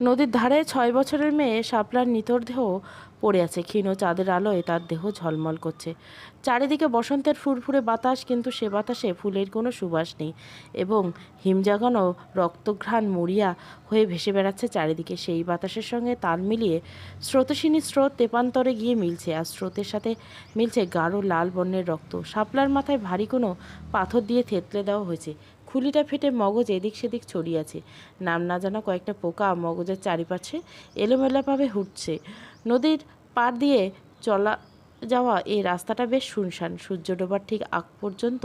নদীর ধারে 6 বছরের মেয়ে শাপলার নিথর দেহ পড়ে আছে। ক্ষীণ চাঁদের আলোয় তার দেহ ঝলমল করছে। চারিদিকে বসন্তের ফুরফুরে বাতাস, কিন্তু সে বাতাসে ফুলের কোনো সুবাস নেই এবং হিমজাগানো রক্তঘ্রাণ মরিয়া হয়ে ভেসে বেড়াচ্ছে চারিদিকে। সেই বাতাসের সঙ্গে তাল মিলিয়ে স্রোতস্বিনী স্রোত তেপান্তরে গিয়ে মিলছে, আর স্রোতের সাথে মিলছে গাঢ় লাল বর্ণের রক্ত। শাপলার মাথায় ভারী কোনো পাথর দিয়ে থেতলে দেওয়া হয়েছে। খুলিটা ফেটে মগজ এদিক সেদিক ছড়িয়ে আছে। নাম না জানা কয়েকটা পোকা মগজের চারিপাশে এলোমেলোভাবে ঘুরছে। নদীর পাড় দিয়ে চলা যাওয়া এই রাস্তাটা বেশ শুনশান। সূর্য ডোবার ঠিক আগ পর্যন্ত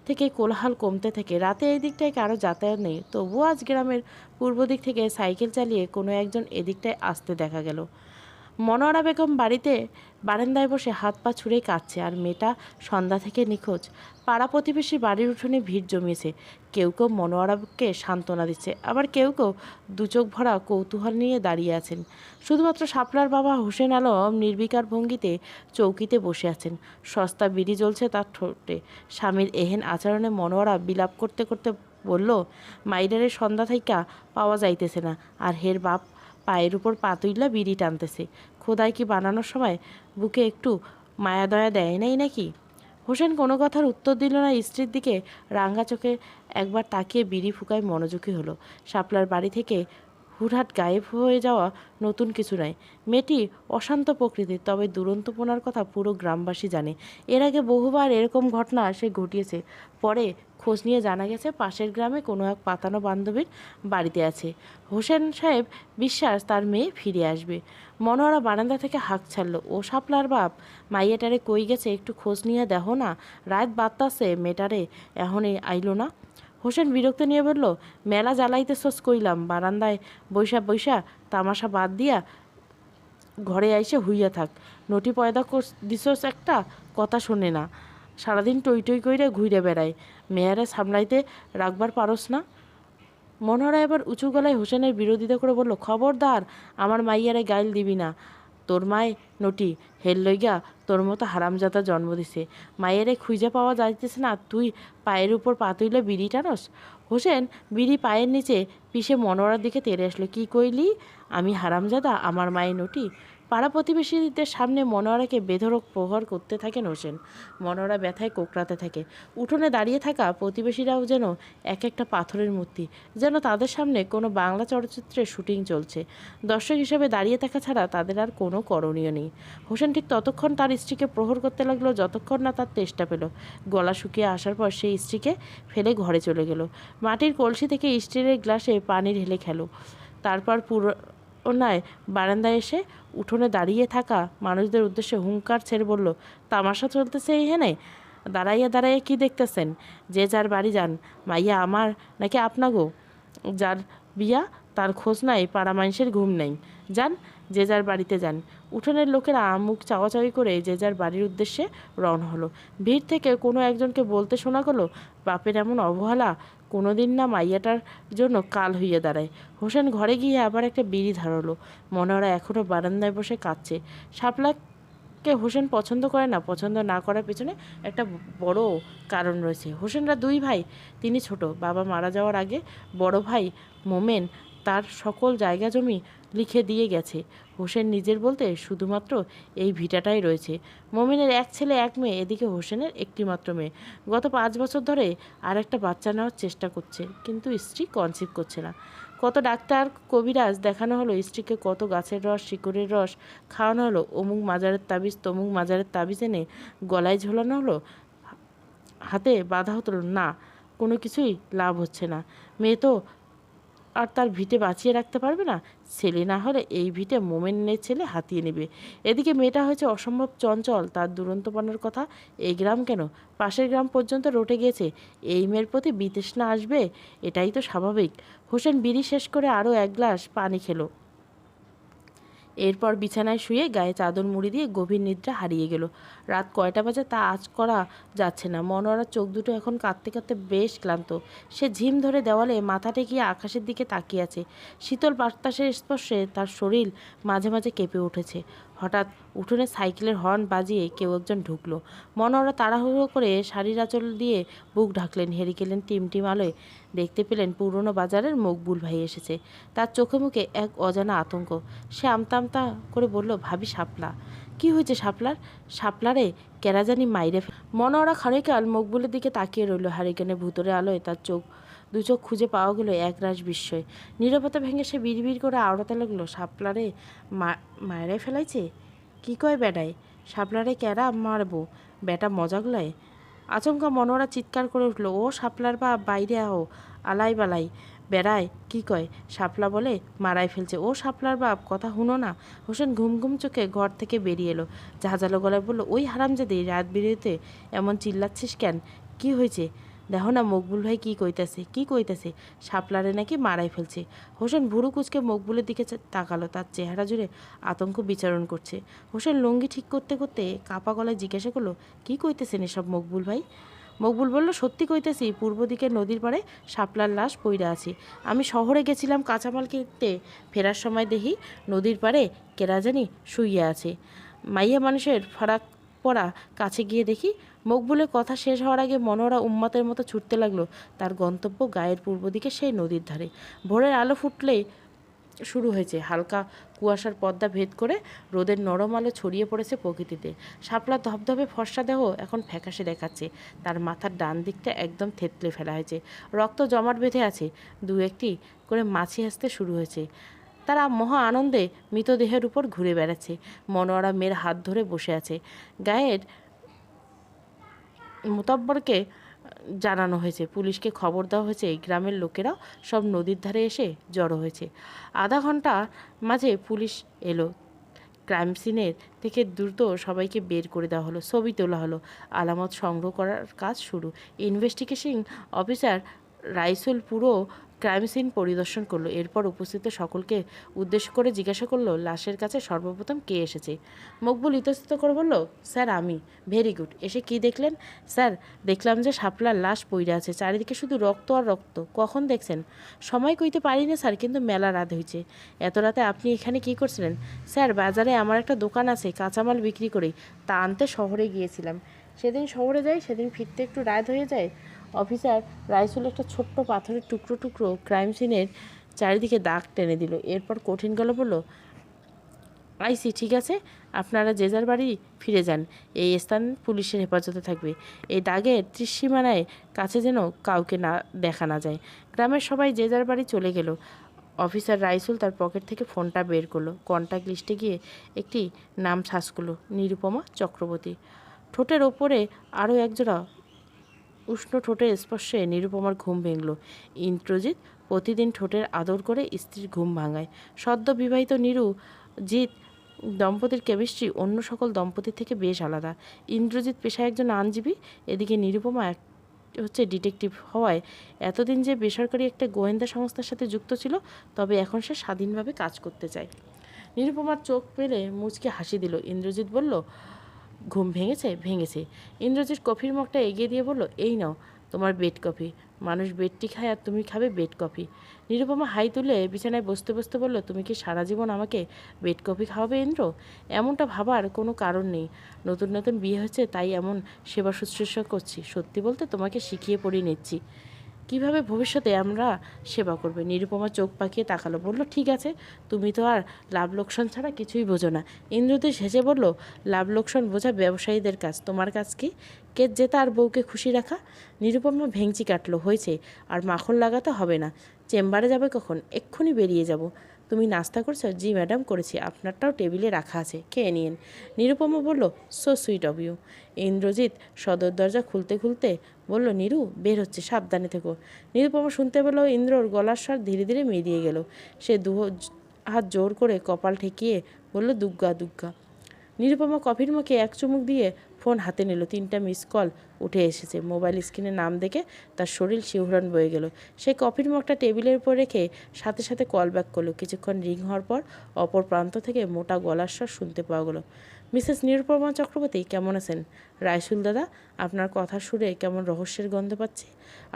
থেকে কোলাহল কমতে থাকে। রাতে এই দিকটায় কারো যাতায়াত নেই, তবুও আজ গ্রামের পূর্ব দিক থেকে সাইকেল চালিয়ে কোনো একজন এদিকটায় আসতে দেখা গেল। মনোয়ারা বেগম বারান্দায় বসে হাত পা ছুঁড়ে কাঁদছে, আর মেয়েটা সন্ধ্যা থেকে নিখোঁজ। পাড়া প্রতিবেশী বাড়ির উঠোনে ভিড় জমিয়েছে। কেউ কেউ মনোয়ারাকে সান্ত্বনা দিচ্ছে, আবার কেউ কেউ দু চোখ ভরা কৌতূহল নিয়ে দাঁড়িয়ে আছেন। শুধুমাত্র শাপলার বাবা হোসেন আলম নির্বিকার ভঙ্গিতে চৌকিতে বসে আছেন। সস্তা বিড়ি জ্বলছে তার ঠোঁটে। স্বামীর এহেন আচরণে মনোয়ারা বিলাপ করতে করতে বলল, মাইডারের সন্ধ্যা থাইকা পাওয়া যাইতেছে না, আর হের বাপ পায়ের উপর পা তুইলা বিড়ি টানতেছে। খোদায় কি বানানোর সময় বুকে একটু মায়া দয়া দেয় নাই নাকি? হোসেন কোনো কথার উত্তর দিল না। স্ত্রীর দিকে রাঙা চোখে একবার তাকিয়ে বিড়ি ফুকায় মনোযোগী হলো। শাপলার বাড়ি থেকে হুটহাট গায়েব হয়ে যাওয়া নতুন কিছু নয়। মেয়েটি অশান্ত প্রকৃতির, তবে দুরন্তপনার কথা পুরো গ্রামবাসী জানে। এর আগে বহুবার এরকম ঘটনা সে ঘটিয়েছে। পরে খোঁজ নিয়ে জানা গেছে পাশের গ্রামে কোনো এক পাতানো বান্ধবীর বাড়িতে আছে। হোসেন সাহেব বিশ্বাস তার মেয়ে ফিরে আসবে। মনোহরা বারান্দা থেকে হাঁক ছাড়ল, ও শাপলার বাপ, মাইয়াটারে কই গেছে, একটু খোঁজ নিয়ে দেখো না। রাত বাত্তাছে, মেয়েটারে এখনই আইলো না। হোসেন বিরক্ত নিয়ে বলল, মেলা জ্বালাইতেছস কইলাম, বারান্দায় বৈশা বৈশা তামাশা বাদ দিয়া ঘরে আইসে হুইয়া থাক। নটি পয়দা দিছস একটা, কথা শোনে না, সারাদিন টই টই কইরে ঘুরে বেড়ায়। মেয়ারে সামলাইতে রাখবার পারস না? মনোহরা এবার উঁচু গলায় হোসেনের বিরোধিতা করে বলল, খবরদার আমার মাইয়ারে গাইল দিবি না। তোর মায় নটি হেল লইগা তোর মতো হারামজাদা জন্ম দিছে। মায়েরে খুঁজে পাওয়া যাইতেছে না, তুই পায়ের উপর পা তুইলে বিড়ি টানস। হোসেন বিড়ি পায়ের নিচে পিষে মনোহরার দিকে তেড়ে আসলো। কি কইলি? আমি হারামজাদা, আমার মায়ের নটি? পাড়া প্রতিবেশীদের সামনে মনোহরাকে বেধড়ক প্রহার করতে থাকেন হোসেন। মনোহরা ব্যথায় কোঁকড়াতে থাকে। উঠোনে দাঁড়িয়ে থাকা প্রতিবেশীরাও যেন এক একটা পাথরের মূর্তি, যেন তাদের সামনে কোনো বাংলা চলচ্চিত্রের শুটিং চলছে। দর্শক হিসেবে দাঁড়িয়ে থাকা ছাড়া তাদের আর কোনো করণীয় নেই। হোসেন ঠিক ততক্ষণ তার স্ত্রীকে প্রহর করতে লাগলো যতক্ষণ না তার তেষ্টা পেল। গলা শুকিয়ে আসার পর সেই স্ত্রীকে ফেলে ঘরে চলে গেল। মাটির কলসি থেকে স্টিলের গ্লাসে পানি ঢেলে খেলো। তারপর পুনরায় বারান্দায় এসে উঠোনে দাঁড়িয়ে থাকা মানুষদের উদ্দেশ্যে হুঙ্কার ছেড়ে বলল, তামাশা চলতেছে এইখানে? দাঁড়াইয়া দাঁড়াইয়া কি দেখতেছেন? যে যার বাড়ি যান। মাইয়া আমার নাকি আপনাগো? যার বিয়া তার খোঁজ নাই, পাড়া মানুষের ঘুম নেই। যান, যে যার বাড়িতে যান। উঠোনের লোকেরা মুখ চাওয়াচাওয়ি করে যে যার বাড়ির উদ্দেশ্যে রওনা হলো। ভিড় থেকে কোনো একজনকে বলতে শোনা গেল, বাপের এমন অবহেলা কোনোদিন না মাইয়াটার জন্য কাল হইয়া দাঁড়ায়। হোসেন ঘরে গিয়ে আবার একটা বিড়ি ধারলো। মনোহরা এখনও বারান্দায় বসে কাঁদছে। শাপলাকে হোসেন পছন্দ করে না। পছন্দ না করার পেছনে একটা বড় কারণ রয়েছে। হোসেনরা দুই ভাই, তিনি ছোট। বাবা মারা যাওয়ার আগে বড় ভাই মোমেন তার সকল জায়গা জমি লিখে দিয়ে গেছে। হোসেন নিজের বলতে শুধুমাত্র এই ভিটাটাই রয়েছে। মোমেনের এক ছেলে এক মেয়ে, এদিকে হোসেনের একটি মাত্র মেয়ে। গত 5 বছর ধরে আর একটা বাচ্চা নেওয়ার চেষ্টা করছে, কিন্তু স্ত্রী কনসিভ করছে না। কত ডাক্তার কবিরাজ দেখানো হলো, স্ত্রীকে কত গাছের রস শিকড়ের রস খাওয়ানো হলো, অমুক মাজারের তাবিজ তমুক মাজারের তাবিজ এনে গলায় ঝোলানো হলো, হাতে বাঁধা হতো না, কোনো কিছুই লাভ হচ্ছে না। মেয়ে তো আর তার ভিটে বাঁচিয়ে রাখতে পারবে না। ছেলে না হলে এই ভিটে মোমেনের ছেলে হাতিয়ে নেবে। এদিকে মেয়েটা হয়েছে অসম্ভব চঞ্চল। তার দুরন্তপনার কথা এই গ্রাম কেন, পাশের গ্রাম পর্যন্ত রটে গিয়েছে। এই মেয়ের প্রতি বিতৃষ্ণা আসবে, এটাই তো স্বাভাবিক। হোসেন বিড়ি শেষ করে আরও এক গ্লাস পানি খেলো। এরপর বিছানায় শুয়ে গায়ে চাদর মুড়ি দিয়ে গভীর নিদ্রা হারিয়ে গেল। রাত কয়টা বাজে তা আজ করা যাচ্ছে না। মনোয়ারার চোখ দুটো এখন কাঁদতে কাঁদতে বেশ ক্লান্ত। সে ঝিম ধরে দেওয়ালে মাথা টেকিয়ে আকাশের দিকে তাকিয়ে আছে। শীতল বাতাসের স্পর্শে তার শরীর মাঝে মাঝে কেঁপে উঠেছে। হঠাৎ উঠোনে সাইকেলের হর্ন বাজিয়ে কেউ একজন ঢুকলো। মনোহরা তাড়াহুড়ো করে শাড়ির আঁচল দিয়ে বুক ঢাকলেন, হেরে গেলেন টিমটিম আলোয়। দেখতে পেলেন পুরনো বাজারের মকবুল ভাই এসেছে। তার চোখে মুখে এক অজানা আতঙ্ক। সে আমতা আমতা করে বলল, ভাবি শাপলা। কি হয়েছে শাপলার? শাপলারে কেরা জানি মাইরে মনোহরা খানিকাল মকবুলের দিকে তাকিয়ে রইল। হারিকেনের ভুতুরে আলোয় তার দু চোখ খুঁজে পাওয়া গেল একরাশ বিস্ময়। নীরবতা ভেঙে সে বিড়বিড় করে আওড়াতে লাগলো, শাপলারে মায়েরাই ফেলাইছে? কি কয় বেডায়? শাপলারে ক্যারা মারবো? বেটা মজাগুলায়। আচমকা মনোহরা চিৎকার করে উঠল, ও শাপলার বা বাইরে আও, আলাই বালাই বেড়ায় কি কয়? শাপলা বলে মারাই ফেলছে। ও শাপলার বাপ, কথা হুনো না। হোসেন ঘুম ঘুম চোখে ঘর থেকে বেরিয়ে এলো। ঝাঁঝালো গলায় বলল, ওই হারামজাদি, রাত বেরিয়েতে এমন চিল্লাচ্ছিস কেন? কি হয়েছে? দেখো না মকবুল ভাই কি কইতাছে শাপলারে নাকি মারাই ফেলছে। হোসেন ভুরু কুচকে মকবুলের দিকে তাকালো। তার চেহারা জুড়ে আতঙ্ক বিচরণ করছে। হোসেন লুঙ্গি ঠিক করতে করতে কাপা গলায় জিজ্ঞাসা করলো, কি কইতেছেন এসব মকবুল ভাই? মকবুল বলল, সত্যি কইতেছি, পূর্ব দিকের নদীর পাড়ে শাপলার লাশ পইড়া আছে। আমি শহরে গেছিলাম কাঁচামাল কিনতে, ফেরার সময় দেখি নদীর পাড়ে কেরা জানি শুইয়া আছে। মাইয়া মানুষের ফারাক পড়া, কাছে গিয়ে দেখি। মকবুলের কথা শেষ হওয়ার আগে মনোহরা উন্মাতের মতো ছুটতে লাগলো। তার গন্তব্য গায়ের পূর্ব দিকে সেই নদীর ধারে। ভোরের আলো ফুটলেই শুরু হয়েছে। হালকা কুয়াশার পর্দা ভেদ করে রোদের নরম আলো ছড়িয়ে পড়েছে প্রকৃতিতে। শাপলার ধবধবে ফর্সা দেহ এখন ফ্যাকাশে দেখাচ্ছে। তার মাথার ডান দিকটা একদম থেতলে ফেলা হয়েছে, রক্ত জমাট বেঁধে আছে। দু একটি করে মাছি আসতে শুরু হয়েছে। তারা মহা আনন্দে মৃতদেহের উপর ঘুরে বেড়াচ্ছে। মনোয়ারা মেয়ের হাত ধরে বসে আছে। গায়ের মোতাব্বরকে জানানো হয়েছে, পুলিশকে খবর দেওয়া হয়েছে। গ্রামের লোকেরাও সব নদীর ধারে এসে জড়ো হয়েছে। আধা ঘন্টা মাঝে পুলিশ এলো। ক্রাইম সিনের থেকে দ্রুত সবাইকে বের করে দেওয়া হলো। ছবি তোলা হলো। আলামত সংগ্রহ করার কাজ শুরু। ইনভেস্টিগেশন অফিসার রাইসুল পুরো ক্রাইম সিন পরিদর্শন করলো। এরপর উপস্থিত সকলকে উদ্দেশ্য করে জিজ্ঞাসা করলো, লাশের কাছে সর্বপ্রথম কে এসেছে? মকবুল ইতস্তত করে বলল, স্যার আমি। Very good. এসে কি দেখলেন? স্যার দেখলাম যে শাপলার লাশ পইড়া আছে, চারিদিকে শুধু রক্ত আর রক্ত। কখন দেখছেন? সময় কইতে পারি না স্যার, কিন্তু মেলা রাত হয়েছে। এত রাতে আপনি এখানে কি করছিলেন? স্যার বাজারে আমার একটা দোকান আছে, কাঁচামাল বিক্রি করি, তা আনতে শহরে গিয়েছিলাম। সেদিন শহরে যাই, সেদিন ফিরতে একটু রাত হয়ে যায়। অফিসার রাইসুল একটা ছোট্ট পাথরের টুকরো টুকরো ক্রাইম সিনের চারিদিকে দাগ টেনে দিল। এরপর কঠিন গলা বলল, আইসি, ঠিক আছে, আপনারা যে যার বাড়ি ফিরে যান। এই স্থান পুলিশের হেফাজতে থাকবে। এই দাগের ত্রিসীমানায় কাছে যেন কাউকে না দেখা না যায়। গ্রামের সবাই যে যার বাড়ি চলে গেল। অফিসার রাইসুল তার পকেট থেকে ফোনটা বের করলো। কন্ট্যাক্ট লিস্টে গিয়ে একটি নাম সার্চ করলো, নিরুপমা চক্রবর্তী। ঠোঁটের ওপরে আরও একজোড়া উষ্ণ ঠোঁটের স্পর্শে নিরুপমার ঘুম ভেঙল। ইন্দ্রজিৎ প্রতিদিন ঠোঁটের আদর করে স্ত্রীর ঘুম ভাঙায়। সদ্য বিবাহিত নিরুজিৎ দম্পতির কেমিস্ট্রি অন্য সকল দম্পতির থেকে বেশ আলাদা। ইন্দ্রজিৎ পেশায় একজন আইনজীবী, এদিকে নিরুপমা হচ্ছে ডিটেকটিভ হওয়ায় এতদিন যে বেসরকারি একটা গোয়েন্দা সংস্থার সাথে যুক্ত ছিল, তবে এখন সে স্বাধীনভাবে কাজ করতে চায়। নিরুপমার চোখ পেলে মুচকে হাসি দিল। ইন্দ্রজিৎ বলল, ঘুম ভেঙেছে? ভেঙেছে। ইন্দ্রজিৎ কফির মগটা এগিয়ে দিয়ে বলল, এই নাও তোমার বেড কফি। মানুষ বেডটি খায় আর তুমি খাবে বেড কফি। নিরুপমা হাই তুলে বিছানায় বসতে বসতে বলল, তুমি কি সারা জীবন আমাকে বেড কফি খাওয়াবে ইন্দ্র? এমনটা ভাবার কোনো কারণ নেই। নতুন নতুন বিয়ে হয়েছে তাই এমন সেবা শুশ্রূষা করছি। সত্যি বলতে তোমাকে শিখিয়ে পড়িয়ে নিচ্ছি কিভাবে ভবিষ্যতে আমরা সেবা করবে। নিরুপমা চোখ পাকিয়ে তাকালো, বলল, ঠিক আছে, তুমি তো আর লাভ লোকসান ছাড়া কিছুই বোঝো না। ইন্দ্রজিৎ হেসে বলল, লাভ লোকসান বোঝা ব্যবসায়ীদের কাজ, তোমার কাজ কি? কেস জেতা আর বউকে খুশি রাখা। নিরুপমা ভেঙচি কাটলো, হয়েছে, আর মাখন লাগাতে হবে না। চেম্বারে যাবে কখন? এক্ষুনি বেরিয়ে যাব। তুমি নাস্তা করছো? জি ম্যাডাম করেছি, আপনারটাও টেবিলে রাখা আছে, খেয়ে নিন। নিরুপমা বলল, so sweet of you. Indrajit সদর দরজা খুলতে খুলতে বলল, নিরু বের হচ্ছে, সাবধানে থেকো। নিরুপমা শুনতে পেল ইন্দ্রর গলার স্বর ধীরে ধীরে মিলিয়ে গেল। সে হাত জোর করে কপাল ঠেকিয়ে বলল, দুগ্গা দুগ্গা। নিরুপমা কফির মুখে এক চুমুক দিয়ে ফোন হাতে নিল। 3টা মিস কল উঠে এসেছে। মোবাইল স্ক্রিনে নাম দেখে তার শরীর শিহরণ বয়ে গেল। সে কফির মগটা টেবিলের উপর রেখে সাথে সাথে কল ব্যাক করলো। কিছুক্ষণ রিং হওয়ার পর অপর প্রান্ত থেকে মোটা গলার স্বর শুনতে পাওয়া গেল, মিসেস নিরুপমা চক্রবর্তী, কেমন আছেন? রাইসুল দাদা, আপনার কথার সুরে কেমন রহস্যের গন্ধ পাচ্ছে,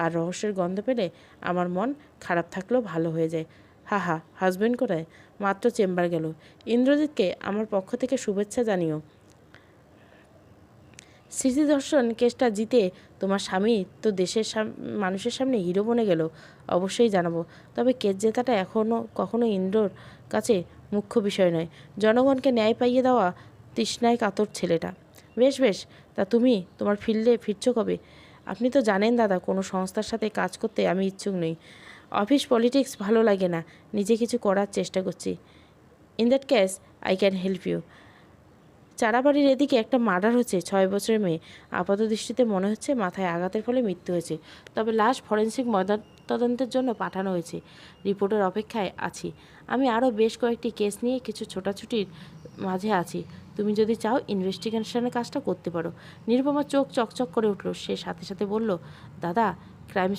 আর রহস্যের গন্ধ পেলে আমার মন খারাপ থাকলেও ভালো হয়ে যায়। হা হা, হাজবেন্ড কোথায়? মাত্র চেম্বার গেল। ইন্দ্রজিৎকে আমার পক্ষ থেকে শুভেচ্ছা জানিও। স্মৃতি দর্শন কেসটা জিতে তোমার স্বামী তো দেশের মানুষের সামনে হিরো বনে গেল। অবশ্যই জানাবো, তবে কেস জেতাটা কখনো ইন্দ্রর কাছে মুখ্য বিষয় নয়। জনগণকে ন্যায় পাইয়ে দেওয়া তৃষ্ণায় কাতর ছেলেটা। বেশ বেশ, তা তুমি তোমার ফিরছো কবে? আপনি তো জানেন দাদা, কোনো সংস্থার সাথে কাজ করতে আমি ইচ্ছুক নই। অফিস পলিটিক্স ভালো লাগে না, নিজে কিছু করার চেষ্টা করছি। In that case I can help you. চারাবাড়ির এদিকে একটা মার্ডার হচ্ছে, 6 বছরের মেয়ে। আপাত দৃষ্টিতে মনে হচ্ছে মাথায় আঘাতের ফলে মৃত্যু হয়েছে, তবে লাশ ফরেন্সিক তদন্তের জন্য পাঠানো হয়েছে। রিপোর্টের অপেক্ষায় আছি। আমি আরও বেশ কয়েকটি কেস নিয়ে কিছু ছোটাছুটির মাঝে আছি। তুমি যদি চাও ইনভেস্টিগেশনের কাজটা করতে পারো। নিরুপমা চোখ চকচক করে উঠল। সে সাথে সাথে বলল, দাদা, ক্রাইম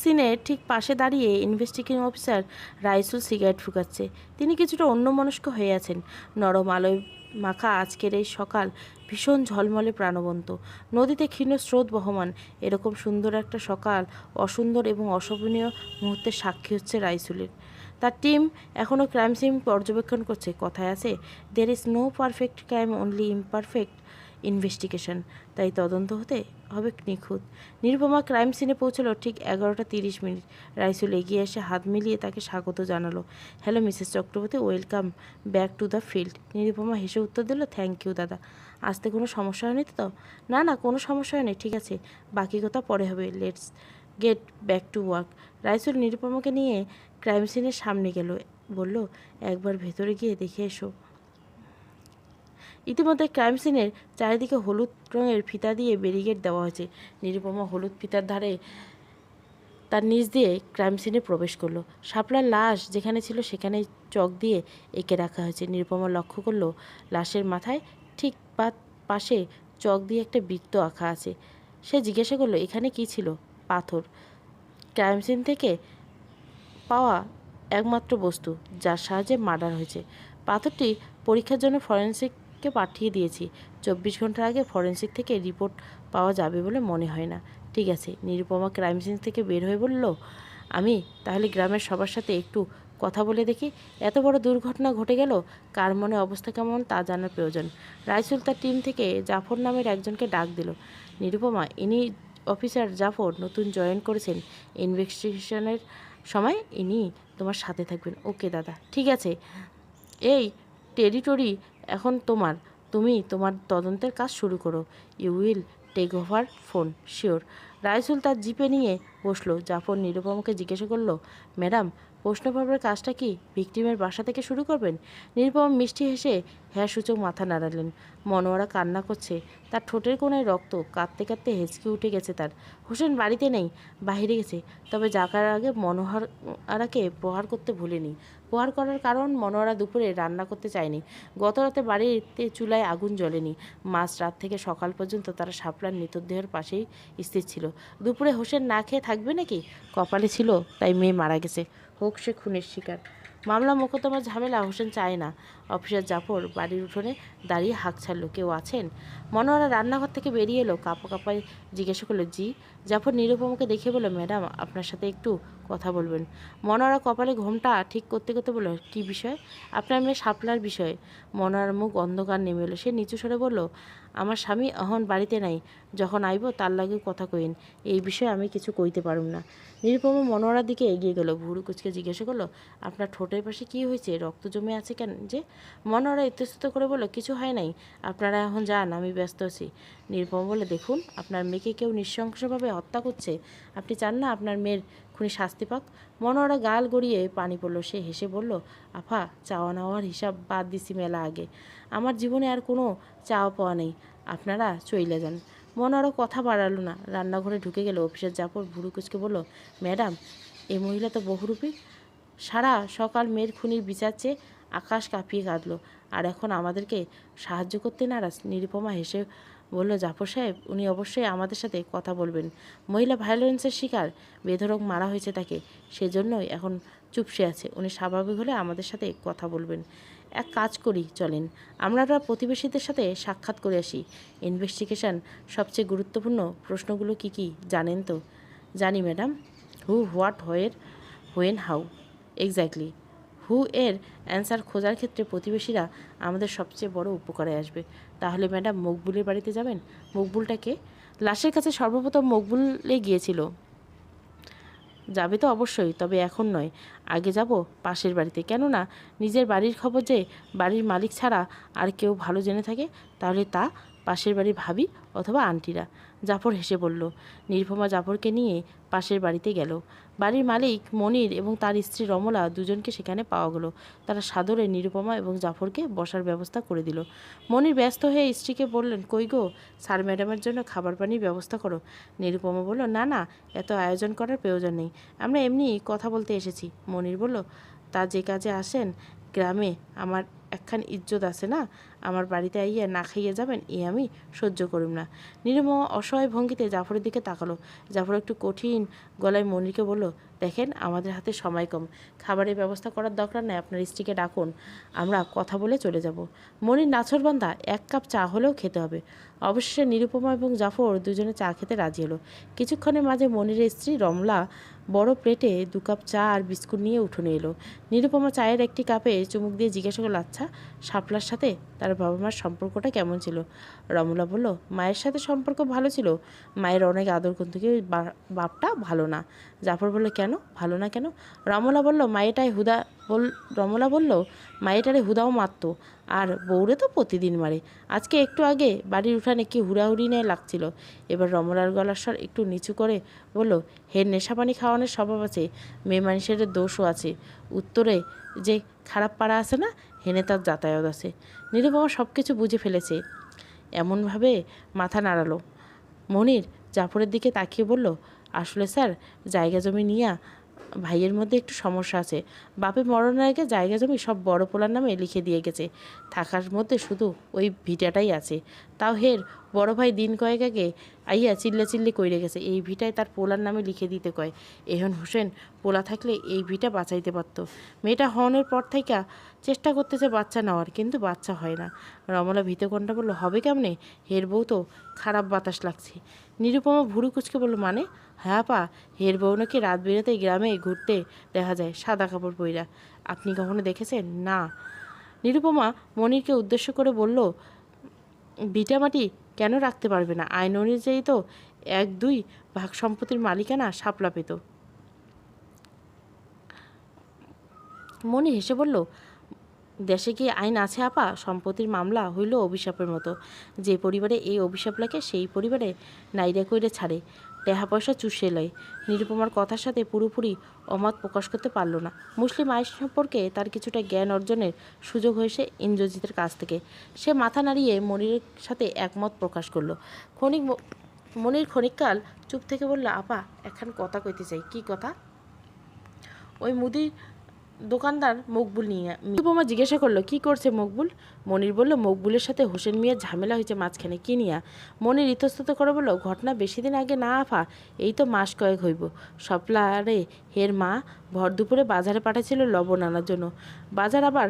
সিনের ঠিক পাশে দাঁড়িয়ে ইনভেস্টিগেশন অফিসার রাইসুল সিগারেট ফুঁকাচ্ছে। তিনি কিছুটা অন্যমনস্ক হয়ে আছেন। নরম আলোয় মাখা আজকের এই সকাল ভীষণ ঝলমলে প্রাণবন্ত। নদীতে ক্ষীণ স্রোত বহমান। এরকম সুন্দর একটা সকাল অসুন্দর এবং অশোভনীয় মুহূর্তের সাক্ষী হচ্ছে রাইসুলের। তার টিম এখনও ক্রাইম সিন পর্যবেক্ষণ করছে। কথায় আছে, there is no perfect crime, only imperfect investigation. তাই তদন্ত হতে হবে নিখুঁত। নিরুপমা ক্রাইম সিনে পৌঁছলো ঠিক 11টা 30 মিনিট। রাইসুল এগিয়ে এসে হাত মিলিয়ে তাকে স্বাগত জানালো। Hello Mrs Chakraborty, welcome back to the field. Nirupama হেসে উত্তর দিল, থ্যাংক ইউ দাদা। আসতে কোনো সমস্যা হয়নি তো? না না, কোনো সমস্যা হয়নি, ঠিক আছে, বাকি কথা পরে হবে। Let's get back to work. Raisul নিরুপমাকে নিয়ে ক্রাইম সিনের সামনে গেল। বলল, একবার ভেতরে গিয়ে দেখে এসো। ইতিমধ্যে ক্রাইম সিনের চারিদিকে হলুদ রঙের ফিতা দিয়ে ব্যারিকেড দেওয়া হয়েছে। নিরুপমা হলুদ ফিতার ধারে তার নিচ দিয়ে ক্রাইম সিনে প্রবেশ করলো। শাপলার লাশ যেখানে ছিল সেখানেই চক দিয়ে এঁকে রাখা হয়েছে। নিরুপমা লক্ষ্য করলো লাশের মাথায় ঠিক পাশে চক দিয়ে একটা বৃত্ত আঁকা আছে। সে জিজ্ঞাসা করলো, এখানে কি ছিল? পাথর। ক্রাইম সিন থেকে পাওয়া একমাত্র বস্তু যার সাহায্যে মার্ডার হয়েছে। পাথরটি পরীক্ষার জন্য ফরেন্সিককে পাঠিয়ে দিয়েছি। 24 ঘন্টার আগে ফরেন্সিক থেকে রিপোর্ট পাওয়া যাবে বলে মনে হয় না। ঠিক আছে। নিরুপমা ক্রাইম সিন থেকে বের হয়ে বলল, আমি তাহলে গ্রামের সবার সাথে একটু কথা বলে দেখি। এত বড় দুর্ঘটনা ঘটে গেল, কার মনে অবস্থা কেমন তা জানার প্রয়োজন। রাইসুল তার টিম থেকে জাফর নামের একজনকে ডাক দিল। নিরুপমা, ইনি অফিসার জাফর, নতুন জয়েন করেছেন ইনভেস্টিগেশনের সময়। ইনি তোমার সাথে থাকবেন। ওকে দাদা, ঠিক আছে। এই টেরিটরি এখন তোমার। তুমি তোমার তদন্তের কাজ শুরু করো। You will take over phone, sure. Raisul তার জিপে নিয়ে বসলো। জাফর নিরুপমাকে জিজ্ঞাসা করলো, ম্যাডাম, প্রশ্নপর্বের কাজটা কি ভিকটিমের বাসা থেকে শুরু করবেন? নিরুপমা মিষ্টি হেসে হ্যাঁ সূচক মাথা নাড়ালেন। মনোয়ারা কান্না করছে। তার ঠোঁটের কোণায় রক্ত। কাঁদতে কাঁদতে হেঁচকি উঠে গেছে তার। হোসেন বাড়িতে নেই, বাইরে গেছে। তবে যাকার আগে মনোয়ারাকে প্রহার করতে ভুলেনি। প্রহার করার কারণ, মনোয়ারা দুপুরে রান্না করতে চায়নি। গতরাতে বাড়িতে চুলায় আগুন জ্বলেনি। মাঝ রাত থেকে সকাল পর্যন্ত তারা শাপলার মৃতদেহের পাশেই স্থির ছিল। দুপুরে হোসেন না খেয়ে থাকবে নাকি? কপালে ছিল তাই মেয়ে মারা গেছে, হোক সে খুনের শিকার। মামলা মোকদ্দমার ঝামেলা হোসেন চায় না। অফিসার জাফর বাড়ির উঠোনে দাঁড়িয়ে হাঁক ছাড়লো, কেউ আছেন? মনোয়ারা রান্নাঘর থেকে বেরিয়ে এলো। কাঁপা কাঁপায় জিজ্ঞাসা করলো, জি। জাফর নিরুপমাকে দেখে বলল, ম্যাডাম, আপনার সাথে একটু কথা বলবেন। মনোয়ারা কপালে ঘোমটা ঠিক করতে করতে বলল, কী বিষয়? আপনার মেয়ে শাপলার বিষয়ে। মনোয়ারার মুখ অন্ধকার নেমে এলো। সে নিচু স্বরে বলল, আমার স্বামী অহন বাড়িতে নাই, যখন আইব তার লাগে কথা কইন। এই বিষয়ে আমি কিছু কইতে পারুম না। নিরুপমা মনোয়ারার দিকে এগিয়ে গেল। ভুরু কুচকে জিজ্ঞাসা করলো, আপনার ঠোঁটের পাশে কী হয়েছে? রক্ত জমে আছে কেন যে? মনোয়ারা ইতস্তত করে বলল, কিছু হয় নাই, আপনারা এখন যান, আমি ব্যস্ত আছি। নিরুপমা বলে, দেখুন, আপনার মেয়েকে কেউ নৃশংসভাবে হত্যা করছে। আপনি চান না আপনার মেয়ের খুনি শাস্তি পাক? মনোয়ারা গাল গড়িয়ে পানি পড়ল। সে হেসে বলল, আফা, চাওয়া নেওয়ার হিসাব বাদ দিছি মেলা আগে। আমার জীবনে আর কোনো চাওয়া পাওয়া নেই, আপনারা চইলে যান। মনোয়ারা কথা বাড়ালো না, রান্নাঘরে ঢুকে গেল। অফিসার জাফর ভুরু কুচকে বলল, ম্যাডাম, এই মহিলা তো বহুরূপী। সারা সকাল মেয়ের খুনির বিচার চেয়ে আকাশ কাঁপিয়ে কাঁদলো, আর এখন আমাদেরকে সাহায্য করতে নারাজ। নিরুপমা হেসে বলল, জাফর সাহেব, উনি অবশ্যই আমাদের সাথে কথা বলবেন। মহিলা ভায়োলেন্সের শিকার, বেধড়ক মারা হয়েছে তাকে, সেজন্যই এখন চুপসে আছে। উনি স্বাভাবিক হলে আমাদের সাথে কথা বলবেন। এক কাজ করি, চলেন, আমরা প্রতিবেশীদের সাথে সাক্ষাৎ করে আসি। ইনভেস্টিগেশন সবচেয়ে গুরুত্বপূর্ণ প্রশ্নগুলো কি কি জানেন তো? জানি madam. Who, what, where, when, how. Exactly. Who এর অ্যান্সার খোঁজার ক্ষেত্রে প্রতিবেশীরা আমাদের সবচেয়ে বড় উপকারে আসবে। তাহলে ম্যাডাম মকবুলের বাড়িতে যাবেন? মকবুলটাকে লাশের কাছে সর্বপ্রথম মকবুলে গিয়েছিল। যাবে তো অবশ্যই, তবে এখন নয়। আগে যাব পাশের বাড়িতে। কেননা নিজের বাড়ির খবর যে বাড়ির মালিক ছাড়া আর কেউ ভালো জেনে থাকে, তাহলে তা পাশের বাড়ির ভাবি অথবা আন্টিরা। জাফর হেসে বলল। নিরুপমা জাফরকে নিয়ে পাশের বাড়িতে গেল। বাড়ির মালিক মনির এবং তার স্ত্রী রমলা দুজনকে সেখানে পাওয়া গেল। তারা সাদরে নিরুপমা এবং জাফরকে বসার ব্যবস্থা করে দিল। মনির ব্যস্ত হয়ে স্ত্রীকে বললেন, কই গো, স্যার ম্যাডামের জন্য খাবার পানির ব্যবস্থা করো। নিরুপমা বলল, না না, এত আয়োজন করার প্রয়োজন নেই, আমরা এমনি কথা বলতে এসেছি। মনির বলল, তা যে কাজে আসেন, গ্রামে আমার একখান ইজ্জত আছে না? আমার বাড়িতে আইয়া না খাইয়ে যাবেন, এ আমি সহ্য করিম না। নিরুপমা অসহায় ভঙ্গিতে জাফরের দিকে তাকালো। জাফর একটু কঠিন গলায় মনিরকে বলল, দেখেন আমাদের হাতে সময় কম, খাবারের ব্যবস্থা করার দরকার নেই, আপনার স্ত্রীকে ডাকুন, আমরা কথা বলে চলে যাব। মনির নাছরবান্ধা, 1 কাপ চা হলেও খেতে হবে। অবশেষে নিরুপমা এবং জাফর দুজনে চা খেতে রাজি হলো। কিছুক্ষণের মাঝে মনিরের স্ত্রী রমলা বড় প্লেটে 2 কাপ চা আর বিস্কুট নিয়ে উঠোনে এলো। নিরুপমা চায়ের একটি কাপে চুমুক দিয়ে জিজ্ঞাসা করল, আচ্ছা, শাপলার সাথে তার বাবা মার সম্পর্কটা কেমন ছিল? রমলা বলল, মায়ের সাথে সম্পর্ক ভালো ছিল, মায়ের অনেক আদর কিন্তু বাপটা ভালো না। জাফর বলল, কেন ভালো না কেন? রমলা বলল, মায়েটারে হুদাও মারত, আর বউরে তো প্রতিদিন মারে। আজকে একটু আগে বাড়ির উঠানে কি হুড়াহুড়ি নিয়ে লাগছিল। এবার রমলার গলার স্বর একটু নিচু করে বলল, হের নেশাপানি খাওয়ানোর স্বভাব আছে, মেয়ে মানুষের দোষও আছে। উত্তরে যে খারাপ পাড়া আছে না, হেনে তার যাতায়াত আছে। নিরুপমা সব কিছু বুঝে ফেলেছে, এমনভাবে মাথা নাড়ালো। মনির জাফরের দিকে তাকিয়ে বলল, আসলে স্যার, জায়গা জমি নিয়ে ভাইয়ের মধ্যে একটু সমস্যা আছে। বাপে মরণের আগে জায়গা জমি সব বড় পোলার নামে লিখে দিয়ে গেছে। থাকার মধ্যে শুধু ওই ভিটাটাই আছে। তাও হের বড় ভাই দিন কয়েক আগে আইয়া চিল্লি কইরে গেছে, এই ভিটায় তার পোলার নামে লিখে দিতে কয়। এহন হোসেন পোলা থাকলে এই ভিটা বাঁচাইতে পারত। মেয়েটা হওয়ানোর পর থেকে চেষ্টা করতেছে বাচ্চা নেওয়ার, কিন্তু বাচ্চা হয় না। রমলা ভীতকণ্ঠা বলল, হবে কেমনে? হের বউ তো খারাপ বাতাস লাগছে। নিরুপমা ভুরু কুচকে বলল, মানে? হ্যাঁ পা, হের বউ নাকি রাত বেরোতে গ্রামে ঘুরতে দেখা যায় সাদা কাপড় পইরা। আপনি কখনো দেখেছেন? না। নিরুপমা মনিরকে উদ্দেশ্য করে বলল, ভিটামাটি কেন রাখতে পারবে না? আইন অনুযায়ী তো 1/2 সম্পত্তির মালিকানা শাপলা পেত। মনি হেসে বলল, দেশে কি আইন আছে আপা? সম্পত্তির মামলা হইল অভিশাপের মতো। যে পরিবারে এই অভিশাপ লাগে, সেই পরিবারে নাইরা কইরে ছাড়ে, টাকা পয়সা চুষে লয়। নিরুপমার কথার সাথে পুরোপুরি অমত প্রকাশ করতে পারল না। মুসলিম আইন সম্পর্কে তার কিছুটা জ্ঞান অর্জনের সুযোগ হয়েছে ইন্দ্রজিতের কাছ থেকে। সে মাথা নাড়িয়ে মনিরের সাথে একমত প্রকাশ করল। মনির ক্ষণিককাল চুপ থেকে বলল, আপা, একখান কথা কইতে চাই। কি কথা? ওই মুদির দোকানদার মকবুল নিয়ে। নিরুপমা জিজ্ঞাসা করলো, কি করছে মকবুল? মনির বলল, মকবুলের সাথে হোসেন মিয়ার ঝামেলা হয়েছে মাঝখানে। কি নিয়া? মনির ইতস্তত করে বলল, ঘটনা বেশি দিন আগে না আফা, এই তো মাস কয়েক হইব। সপ্লারে হের মা ভর দুপুরে বাজারে পাঠাচ্ছিল লবণ আনার জন্য। বাজার আবার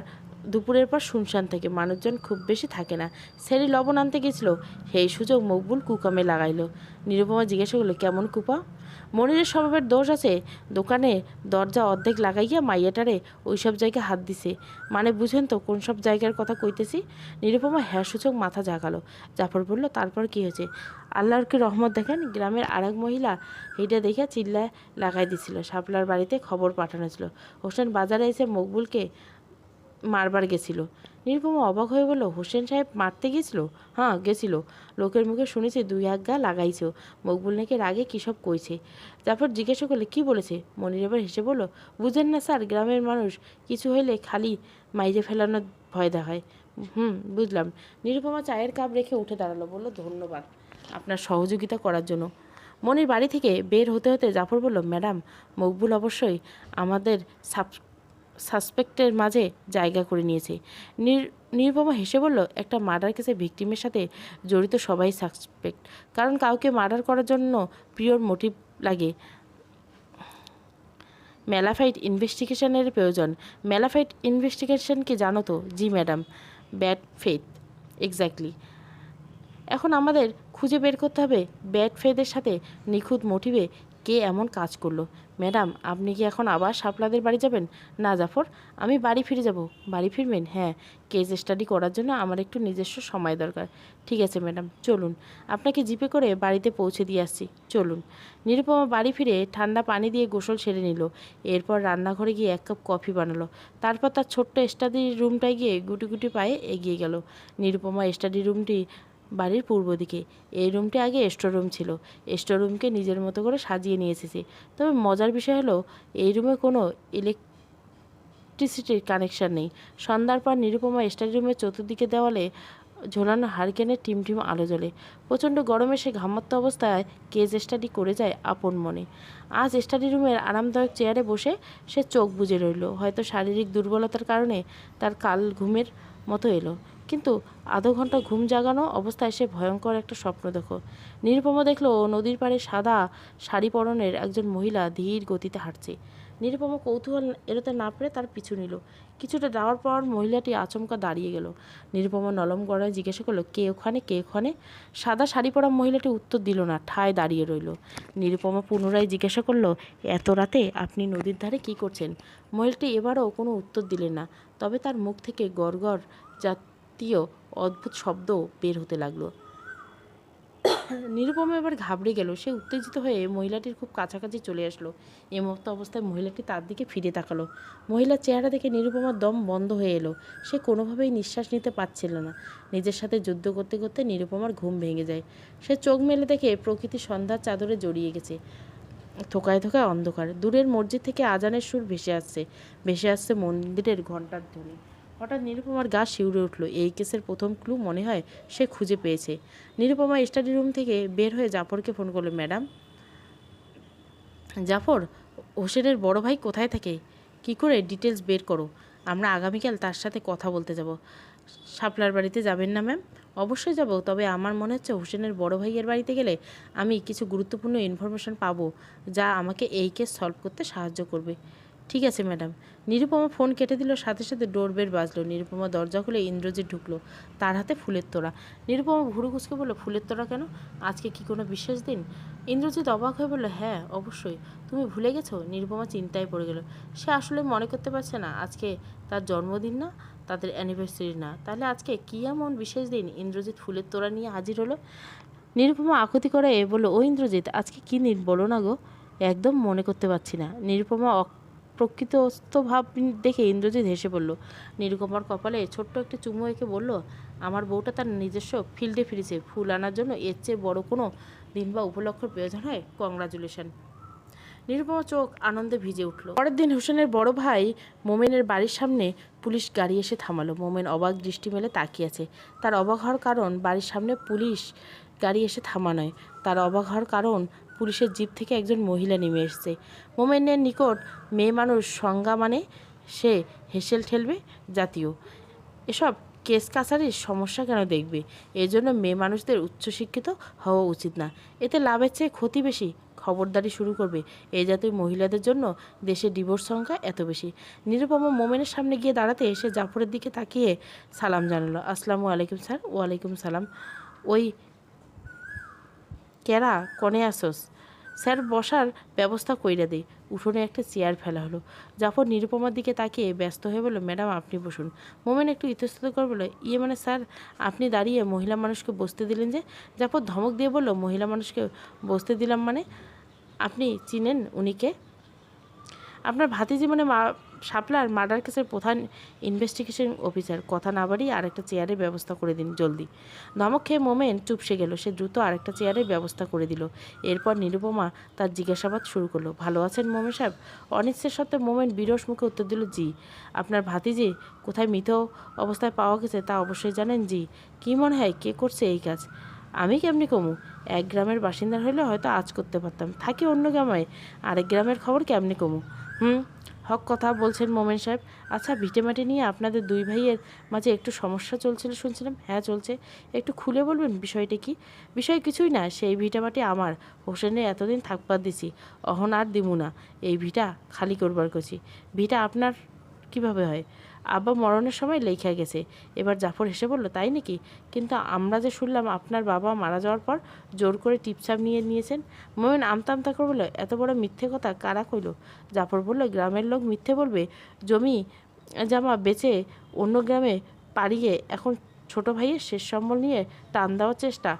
দুপুরের পর শুনশান থাকে, মানুষজন খুব বেশি থাকে না। সেরি লবণ আনতে গেছিল, সেই সুযোগ মকবুল কুকামে লাগাইল। নিরুপমা জিজ্ঞাসা করলো, কেমন কুপা? মনিরের স্বভাবের দোষ আছে, দোকানে দরজা অর্ধেক লাগাইয়া মাইয়াটারে ওই সব জায়গায় হাত দিছে। মানে বুঝেন তো কোন সব জায়গার কথা কইতেছি? নিরুপমা হ্যাঁ সূচক মাথা জাগালো। জাফর বলল, তারপর কি হয়েছে? আল্লাহর কি রহমত দেখেন, গ্রামের আরেক মহিলা এইটা দেখে চিল্লায় লাগাই দিছিল। শাপলার বাড়িতে খবর পাঠানো ছিল, হোসেন বাজারে এসে মকবুলকে মারবার গেছিল। নিরুপমা অবাক হয়ে বলল, হোসেন সাহেব মারতে গেছিল? হ্যাঁ গেছিল, লোকের মুখে শুনেছি 2 গা লাগাইছে। মকবুল নাকি রাগে কী সব কইছে। জাফর জিজ্ঞাসা করলে, কি বলেছে? মনির এবার হেসে বলল, বুঝেন না স্যার, গ্রামের মানুষ কিছু হইলে খালি মাইরে ফেলানোর ভয় দেখায়। বুঝলাম। নিরুপমা চায়ের কাপ রেখে উঠে দাঁড়ালো, বলল, ধন্যবাদ আপনার সহযোগিতা করার জন্য। মনির বাড়ি থেকে বের হতে হতে জাফর বলল, ম্যাডাম, মকবুল অবশ্যই আমাদের সাসপেক্টের মাঝে জায়গা করে নিয়েছে। নিরুপমা হেসে বলল, একটা মার্ডার কেসে ভিকটিমের সাথে জড়িত সবাই সাসপেক্ট, কারণ কাউকে মার্ডার করার জন্য পিওর মোটিভ লাগে। ম্যালাফাইড ইনভেস্টিগেশনের প্রয়োজন। ম্যালাফাইড ইনভেস্টিগেশন কি জানো তো? জি ম্যাডাম। Bad faith. এক্স্যাক্টলি। এখন আমাদের খুঁজে বের করতে হবে ব্যাড ফেথের সাথে নিখুঁত মোটিভে কে এমন কাজ করলো? ম্যাডাম, আপনি কি এখন আবার শাপলাদের বাড়ি যাবেন? না জাফর, আমি বাড়ি ফিরে যাব। বাড়ি ফিরবেন? হ্যাঁ, কেস স্টাডি করার জন্য আমার একটু নিজস্ব সময় দরকার। ঠিক আছে ম্যাডাম, চলুন, আপনাকে জিপে করে বাড়িতে পৌঁছে দিয়ে আসছি, চলুন। নিরুপমা বাড়ি ফিরে ঠান্ডা পানি দিয়ে গোসল সেরে নিল। এরপর রান্নাঘরে গিয়ে 1 কাপ কফি বানালো। তারপর তার ছোট্ট স্টাডি রুমটায় গিয়ে গুটি গুটি পায়ে এগিয়ে গেল। নিরুপমা স্টাডি রুমটি বাড়ির পূর্ব দিকে। এই রুমটি আগে স্টোর রুম ছিল। স্টোর রুমকে নিজের মতো করে সাজিয়ে নিয়ে এসেছে। তবে মজার বিষয় হলো, এই রুমে কোনো ইলেকট্রিসিটির কানেকশান নেই। সন্ধ্যার পর নিরুপমা স্টাডি রুমের চতুর্দিকে দেওয়ালে ঝোলানো হারিকেনের টিমটিম আলো জ্বলে। প্রচণ্ড গরমে সে ঘামত্ত অবস্থায় কেস স্টাডি করে যায় আপন মনে। আজ স্টাডি রুমের আরামদায়ক চেয়ারে বসে সে চোখ বুজে রইল। হয়তো শারীরিক দুর্বলতার কারণে তার কাল ঘুমের মতো এলো। কিন্তু আধো ঘন্টা ঘুম জাগানো অবস্থায় সে ভয়ঙ্কর একটা স্বপ্ন দেখো। নিরুপমা দেখল নদীর পাড়ে সাদা শাড়ি পরনের একজন মহিলা ধীর গতিতে হাঁটছে। নিরুপমা কৌতূহল এড়োতে না পেরে তার পিছু নিল। কিছুটা যাওয়ার পর মহিলাটি আচমকা দাঁড়িয়ে গেল। নিরুপমা নরম গলায় জিজ্ঞাসা করলো, কে ওখানে, কে ওখানে? সাদা শাড়ি পরা মহিলাটি উত্তর দিল না, ঠায় দাঁড়িয়ে রইল। নিরুপমা পুনরায় জিজ্ঞাসা করলো, এত রাতে আপনি নদীর ধারে কি করছেন? মহিলাটি এবারও কোনো উত্তর দিলেন না। তবে তার মুখ থেকে গড়গড় জাতীয় অদ্ভুত শব্দ বের হতে লাগলো। নিরুপমা এবার ঘাবড়ে গেল। সে উত্তেজিত হয়ে মহিলাটির খুব কাছাকাছি চলে আসলো। এমতো অবস্থায় মহিলাটি তার দিকে ফিরে তাকালো। মহিলার চেহারা দেখে নিরুপমার দম বন্ধ হয়ে এলো। সে কোনোভাবেই নিঃশ্বাস নিতে পারছিল না। নিজের সাথে যুদ্ধ করতে করতে নিরুপমার ঘুম ভেঙে যায়। সে চোখ মেলে দেখে প্রকৃতি সন্ধ্যার চাদরে জড়িয়ে গেছে। থোকায় থোকায় অন্ধকার। দূরের মসজিদ থেকে আজানের সুর ভেসে আসছে মন্দিরের ঘণ্টার ধ্বনি। হঠাৎ নিরুপমার গা শিউরে উঠল। এই কেসের প্রথম ক্লু মনে হয় সে খুঁজে পেয়েছে। নিরুপমা স্টাডি রুম থেকে বের হয়ে জাফরকে ফোন করলো। ম্যাডাম জাফর, হোসেনের বড় ভাই কোথায় থাকে? কি করে ডিটেলস বের করো। আমরা আগামীকাল তার সাথে কথা বলতে যাব। শাপলার বাড়িতে যাবেন না ম্যাম? অবশ্যই যাব, তবে আমার মনে হচ্ছে হোসেনের বড় ভাইয়ের বাড়িতে গেলে আমি কিছু গুরুত্বপূর্ণ ইনফরমেশন পাবো, যা আমাকে এই কেস সলভ করতে সাহায্য করবে। ঠিক আছে ম্যাডাম। নিরুপমা ফোন কেটে দিল। সাথে সাথে ডোরবেল বাজলো। নিরুপমা দরজা খুলে ইন্দ্রজিৎ ঢুকলো। তার হাতে ফুলের তোড়া। নিরুপমা ভুরু কুঁচকে বলল, ফুলের তোড়া কেন? আজকে কি কোনো বিশেষ দিন? ইন্দ্রজিৎ অবাক হয়ে বলল, হ্যাঁ অবশ্যই। তুমি ভুলে গেছো? নিরুপমা চিন্তায় পড়ে গেল। সে আসলে মনে করতে পারছে না আজকে তার জন্মদিন না, তাদের অ্যানিভার্সারি না। তাহলে আজকে কী এমন বিশেষ দিন? ইন্দ্রজিৎ ফুলের তোড়া নিয়ে হাজির হলো। নিরুপমা আকুতি করে বলল, ও ইন্দ্রজিৎ, আজকে কী দিন বলো না গো। একদম মনে করতে পারছি না। নিরুপমা প্রকৃতস্থ ভাব দেখে ইন্দ্রজিৎ হেসে বলল। নিরুপমার কপালে ছোট্ট একটি চুমু এঁকে বলল, আমার বউটা তার নিজস্ব ফিল্ডে ফিরেছে। ফুল আনার জন্য এর চেয়ে বড় কোনো দিন বা উপলক্ষের প্রয়োজন হয়? কংগ্রাচুলেশন। নিরুপমা চোখ আনন্দে ভিজে উঠল। পরের দিন হোসেনের বড় ভাই মোমেনের বাড়ির সামনে পুলিশ গাড়ি এসে থামালো। মোমেন অবাক দৃষ্টি মেলে তাকিয়ে আছে। তার অবাক হওয়ার কারণ বাড়ির সামনে পুলিশ গাড়ি এসে থামা নয়। তার অবাক হওয়ার কারণ পুলিশের জিপ থেকে একজন মহিলা নেমে এসেছে। মোমেনের নিকট মেয়ে মানুষ সংজ্ঞা মানে সে হেসেল ঠেলবে জাতীয়। এসব কেস কাছারির সমস্যা কেন দেখবে? এজন্য মেয়ে মানুষদের উচ্চশিক্ষিত হওয়া উচিত না। এতে লাভের চেয়ে ক্ষতি বেশি। খবরদারি শুরু করবে। এই জাতীয় মহিলাদের জন্য দেশে ডিভোর্স সংখ্যা এত বেশি। নিরুপমা মোমেনের সামনে গিয়ে দাঁড়াতে এসে জাফরের দিকে তাকিয়ে সালাম জানালো। আসসালামু আলাইকুম স্যার। ওয়ালাইকুম সালাম। ওই কেরা কনে আসোস? স্যার, বসার ব্যবস্থা কইরা দেই। উঠোনে একটা চেয়ার ফেলা হলো। জাফর নিরুপমার দিকে তাকিয়ে ব্যস্ত হয়ে বলল, ম্যাডাম আপনি বসুন। মোমেন একটু ইতস্তত করে বলল, ইয়ে মানে স্যার, আপনি দাঁড়িয়ে মহিলা মানুষকে বসতে দিলেন যে? জাফর ধমক দিয়ে বলল, মহিলা মানুষকে বসতে দিলাম মানে? আপনি চিনেন উনিকে? আপনার ভাতিজি মানে শাপলার মার্ডার কেসের প্রধান ইনভেস্টিগেশন অফিসার। কথা না বাড়িয়ে আরেকটা চেয়ারের ব্যবস্থা করে দিন জলদি। ধমক খেয়ে মোমেন চুপসে গেল। সে দ্রুত আরেকটা চেয়ারের ব্যবস্থা করে দিল। এরপর নিরুপমা তার জিজ্ঞাসাবাদ শুরু করলো। ভালো আছেন মোমেন সাহেব? অনিচ্ছের সত্ত্বে মোমেন বিরস মুখে উত্তর দিল, জি। আপনার ভাতিজি কোথায় মৃত অবস্থায় পাওয়া গেছে তা অবশ্যই জানেন? জি। কী মনে হয় কে করছে এই কাজ? আমি কেমনি কমু? এক গ্রামের বাসিন্দার হলে হয়তো আজ করতে পারতাম, থাকি অন্য গ্রামে। আরেক গ্রামের খবর কেমনি কমু? হক কথা বলছেন মোমেন সাহেব। আচ্ছা, ভিটেমাটি নিয়ে আপনাদের দুই ভাইয়ের মাঝে একটু সমস্যা চলছিল শুনছিলাম। হ্যাঁ চলছে। একটু খুলে বলবেন বিষয়টা কি? বিষয় কিছুই না, সেই ভিটামাটি আমার হোসেনে এতদিন থাকবার দিছি, অহন আর দিমু না। এই ভিটা খালি করবার করছি। ভিটা আপনার কিভাবে হয়? আব্বা মরণের সময় লেখা গেছে। এবার জাফর হেসে বলল, তাই নাকি? কিন্তু আমরা যে শুনলাম আপনার বাবা মারা যাওয়ার পর জোর করে টিপসাপ নিয়ে নিয়েছেন। মোমেন আমতা আমতা করে বলল, এত বড় মিথ্যে কথা কারা কইল? জাফর বলল, গ্রামের লোক মিথ্যে বলবে? জমি জামা বেচে অন্য গ্রামে পাড়িয়ে এখন ছোট ভাইয়ের শেষ সম্বল নিয়ে টান দেওয়ার চেষ্টা।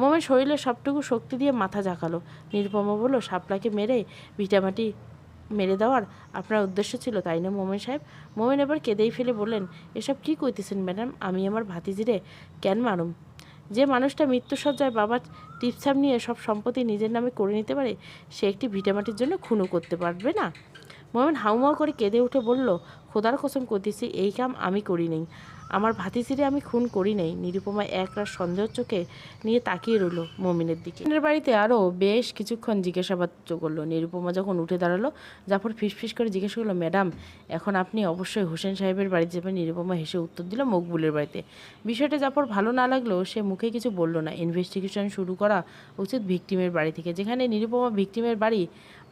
মোমেন শরীরে সবটুকু শক্তি দিয়ে মাথা ঝাঁকালো। নিরুপমা বলল, শাপলাকে মেরে ভিটামাটি মেরে দেওয়ার আপনার উদ্দেশ্য ছিল, তাই না মোমেন সাহেব? মোমেন এবার কেঁদেই ফেলে বললেন, এসব কি কইতেছেন ম্যাডাম? আমি আমার ভাতিজিরে কেন মারুম? যে মানুষটা মৃত্যুসজ্জায় বাবার টিপসাপ নিয়ে সব সম্পত্তি নিজের নামে করে নিতে পারে, সে একটি ভিটামাটির জন্য খুনও করতে পারবে না? মোমেন হাউমাউ করে কেঁদে উঠে বলল, খোদার কসম করতেছি এই কাম আমি করি নাই। আমার ভাতিজিরে আমি খুন করি নাই। নিরুপমা একরাশ সন্দেহ চোখে নিয়ে তাকিয়ে রইল মোমিনের দিকে। বাড়িতে আরও বেশ কিছুক্ষণ জিজ্ঞাসাবাদ করলো। নিরুপমা যখন উঠে দাঁড়ালো, জাফর ফিসফিস করে জিজ্ঞাসা করলো, ম্যাডাম এখন আপনি অবশ্যই হোসেন সাহেবের বাড়িতে যাবেন। নিরুপমা হেসে উত্তর দিল, মকবুলের বাড়িতে। বিষয়টা জাফর ভালো না লাগলেও সে মুখে কিছু বলল না। ইনভেস্টিগেশন শুরু করা উচিত ভিকটিমের বাড়ি থেকে, যেখানে নিরুপমা ভিকটিমের বাড়ি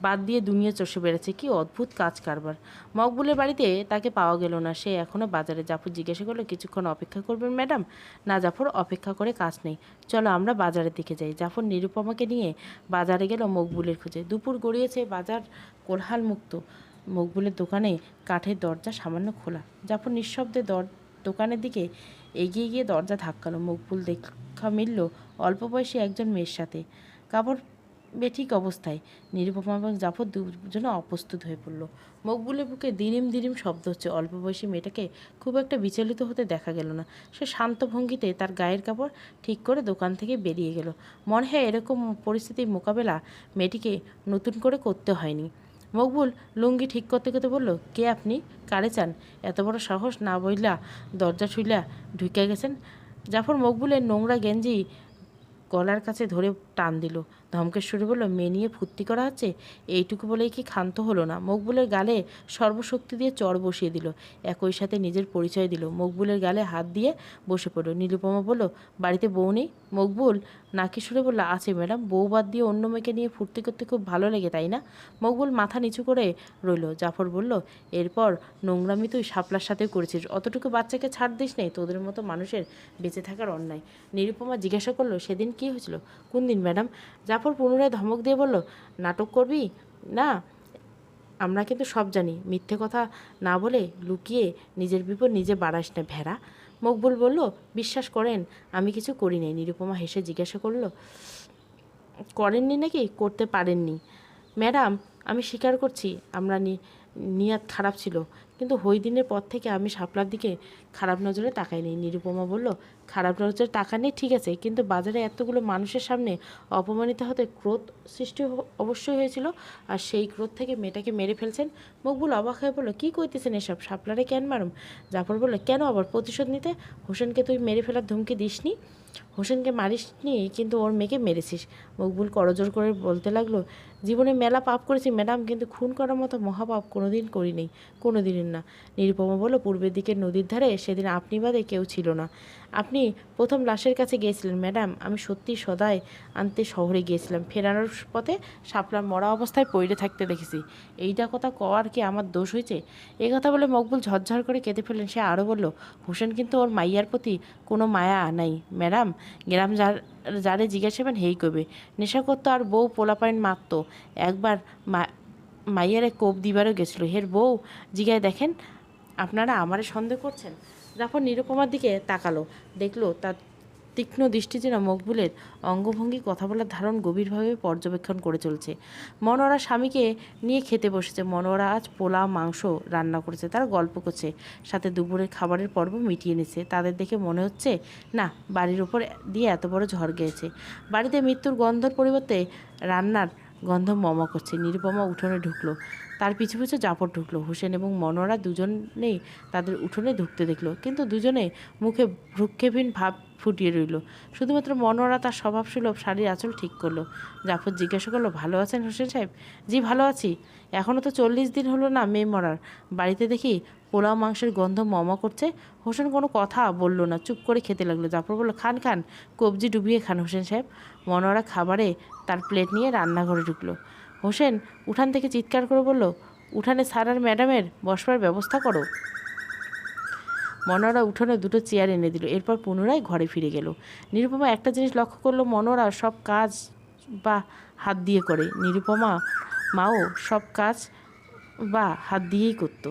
বাদ দিয়ে দুনিয়া চষে বেড়েছে। কি অদ্ভুত কাজ কারবার। মকবুলের বাড়িতে তাকে পাওয়া গেল না, সে এখনও বাজারে। জাফর জিজ্ঞাসা করলো, কিছুক্ষণ অপেক্ষা করবেন ম্যাডাম? না জাফর, অপেক্ষা করে কাজ নেই, চলো আমরা বাজারের দিকে যাই। জাফর নিরুপমাকে নিয়ে বাজারে গেল মকবুলের খোঁজে। দুপুর গড়িয়েছে, বাজার কোলাহল মুক্ত। মকবুলের দোকানে কাঠের দরজা সামান্য খোলা। জাফর নিঃশব্দে দোকানের দিকে এগিয়ে গিয়ে দরজা ধাক্কালো। মকবুল দেখা মিলল অল্প বয়সী একজন মেয়ের সাথে, কাপড় বেঠিক অবস্থায়। নিরুপমা এবং জাফর দুজনে অপ্রস্তুত হয়ে পড়ল। মকবুলের বুকে দিরিম দিরিম শব্দ হচ্ছে। অল্প বয়সী মেয়েটাকে খুব একটা বিচলিত হতে দেখা গেল না। সে শান্ত ভঙ্গিতে তার গায়ের কাপড় ঠিক করে দোকান থেকে বেরিয়ে গেল। মনে হয় এরকম পরিস্থিতির মোকাবেলা মেয়েটিকে নতুন করে করতে হয়নি। মকবুল লুঙ্গি ঠিক করতে করতে বলল, কে আপনি? কারে চান? এত বড় সাহস না বইলা দরজা ছুইলা ঢুকে গেছেন। জাফর মকবুলের নোংরা গেঞ্জি গলার কাছে ধরে টান দিল। ধমকেশ্বরী বলল, মেয়ে নিয়ে ফুর্তি করা হচ্ছে? এইটুকু বলেই কি ক্ষান্ত হলো না? মকবুলের গালে সর্বশক্তি দিয়ে চড় বসিয়ে দিল। একই সাথে নিজের পরিচয় দিল। মকবুলের গালে হাত দিয়ে বসে পড়ল। নিরুপমা বলল, বাড়িতে বউ নেই? মকবুল নাকি সুরে বলল, আছে ম্যাডাম। বউ বাদ দিয়ে অন্য মেয়েকে নিয়ে ফুর্তি করতে খুব ভালো লাগে, তাই না? মকবুল মাথা নিচু করে রইল। জাফর বলল, এরপর নোংরামি তুই শাপলার সাথেও করেছিস। অতটুকু বাচ্চাকে ছাড় দিস নেই? তোদের মতো মানুষের বেঁচে থাকার অন্যায়। নিরুপমা জিজ্ঞাসা করলো, সেদিন কী হয়েছিল? কোন দিন ম্যাডাম? জাফর পুনরায় ধমক দিয়ে বলল, নাটক করবি না? আমরা কিন্তু সব জানি। মিথ্যে কথা না বলে লুকিয়ে নিজের বিপদ নিজে বাড়াস না ভেড়া। মকবুল বলল, বিশ্বাস করেন আমি কিছু করি নাই। নিরুপমা হেসে জিজ্ঞাসা করলো, করেননি নাকি করতে পারেননি? ম্যাডাম আমি স্বীকার করছি আমরা নিয়াত খারাপ ছিল, কিন্তু ওই দিনের পর থেকে আমি শাপলার দিকে খারাপ নজরে তাকাইনি। নিরুপমা বলল, খারাপ নজরে তাকানি ঠিক আছে, কিন্তু বাজারে এতগুলো মানুষের সামনে অপমানিত হতে ক্রোধ সৃষ্টি অবশ্যই হয়েছিল, আর সেই ক্রোধ থেকে মেয়েটাকে মেরে ফেলছেন। মকবুল অবাক হয়ে বলল, কী কইতেছেন এসব? শাপলারে কেন মারুম? জাফর বলল, কেন আবার প্রতিশোধ নিতে? হোসেনকে তুই মেরে ফেলার ধমকি দিসনি? হোসেনকে মারিসনি, কিন্তু ওর মেয়েকে মেরেছিস। মকবুল করজোর করে বলতে লাগলো, জীবনে মেলা পাপ করেছি ম্যাডাম, কিন্তু খুন করার মতো মহাপাপ কোনোদিন করিনি, কোনোদিন না। নিরুপমা বলল, পূর্বের দিকের নদীর ধারে সেদিন আপনি বাদে কেউ ছিল না। আপনি প্রথম লাশের কাছে গিয়েছিলেন ম্যাডাম। আমি সত্যি সদাই আনতে শহরে গিয়েছিলাম। ফেরানোর পথে শাপলার মরা অবস্থায় পড়ে থাকতে দেখেছি। এইটা কথা কওয়ার কি আমার দোষ হয়েছে? এই কথা বলে মকবুল ঝরঝর করে কেঁদে ফেললেন। সে আরও বলল, হোসেন কিন্তু ওর মাইয়ার প্রতি কোনো মায়া নাই ম্যাডাম। গ্রাম যারে জিজ্ঞাসাবেন হেই কবে নেশা করতো আর বউ পোলাপাইন মারতো। একবার মাইয়ারে কোপ দিবারও গেছিলো। হের বউ জিগায় দেখেন, আপনারা আমারে সন্দেহ করছেন? জাফর নিরুপমার দিকে তাকালো, দেখলো তার তীক্ষ্ণ দৃষ্টি যেন মকবুলের অঙ্গভঙ্গি, কথা বলার ধারণ গভীরভাবে পর্যবেক্ষণ করে চলছে। মনোয়ারা স্বামীকে নিয়ে খেতে বসেছে। মনোয়ারা আজ পোলাও মাংস রান্না করেছে, তার গল্প করছে, সাথে দুপুরের খাবারের পর্ব মিটিয়ে নিচ্ছে। তাদের দেখে মনে হচ্ছে না বাড়ির উপর দিয়ে এত বড় ঝড় গিয়েছে। বাড়িতে মৃত্যুর গন্ধর পরিবর্তে রান্নার গন্ধ মমা করছে। নিরুপমা উঠোনে ঢুকলো, তার পিছু পিছু জাফর ঢুকলো। হোসেন এবং মনোয়ারা দুজনেই তাদের উঠোনে ঢুকতে দেখলো, কিন্তু দুজনে মুখে ভ্রুক্ষেপহীন ভাব ফুটিয়ে রইল। শুধুমাত্র মনোয়ারা তার স্বভাবসুলভ শাড়ির আঁচল ঠিক করলো। জাফর জিজ্ঞাসা করলো, ভালো আছেন হোসেন সাহেব? জি ভালো আছি। এখনও তো 40 দিন হলো না মেয়ে মরার। বাড়িতে দেখি পোলাও মাংসের গন্ধ মমা করছে। হোসেন কোনো কথা বলল না, চুপ করে খেতে লাগলো। জাফর বলল, খান খান, কবজি ডুবিয়ে খান হোসেন সাহেব। মনোয়ারা খাবারে তার প্লেট নিয়ে রান্নাঘরে ঢুকলো। হোসেন উঠান থেকে চিৎকার করে বলল, উঠানে স্যার আর ম্যাডামের বসবার ব্যবস্থা করো। মনোয়ারা উঠোনে দুটো চেয়ার এনে দিল, এরপর পুনরায় ঘরে ফিরে গেল। নিরুপমা একটা জিনিস লক্ষ্য করলো, মনোয়ারা সব কাজ বা হাত দিয়ে করে, নিরুপমা মাও সব কাজ বা হাত দিয়েই করতো।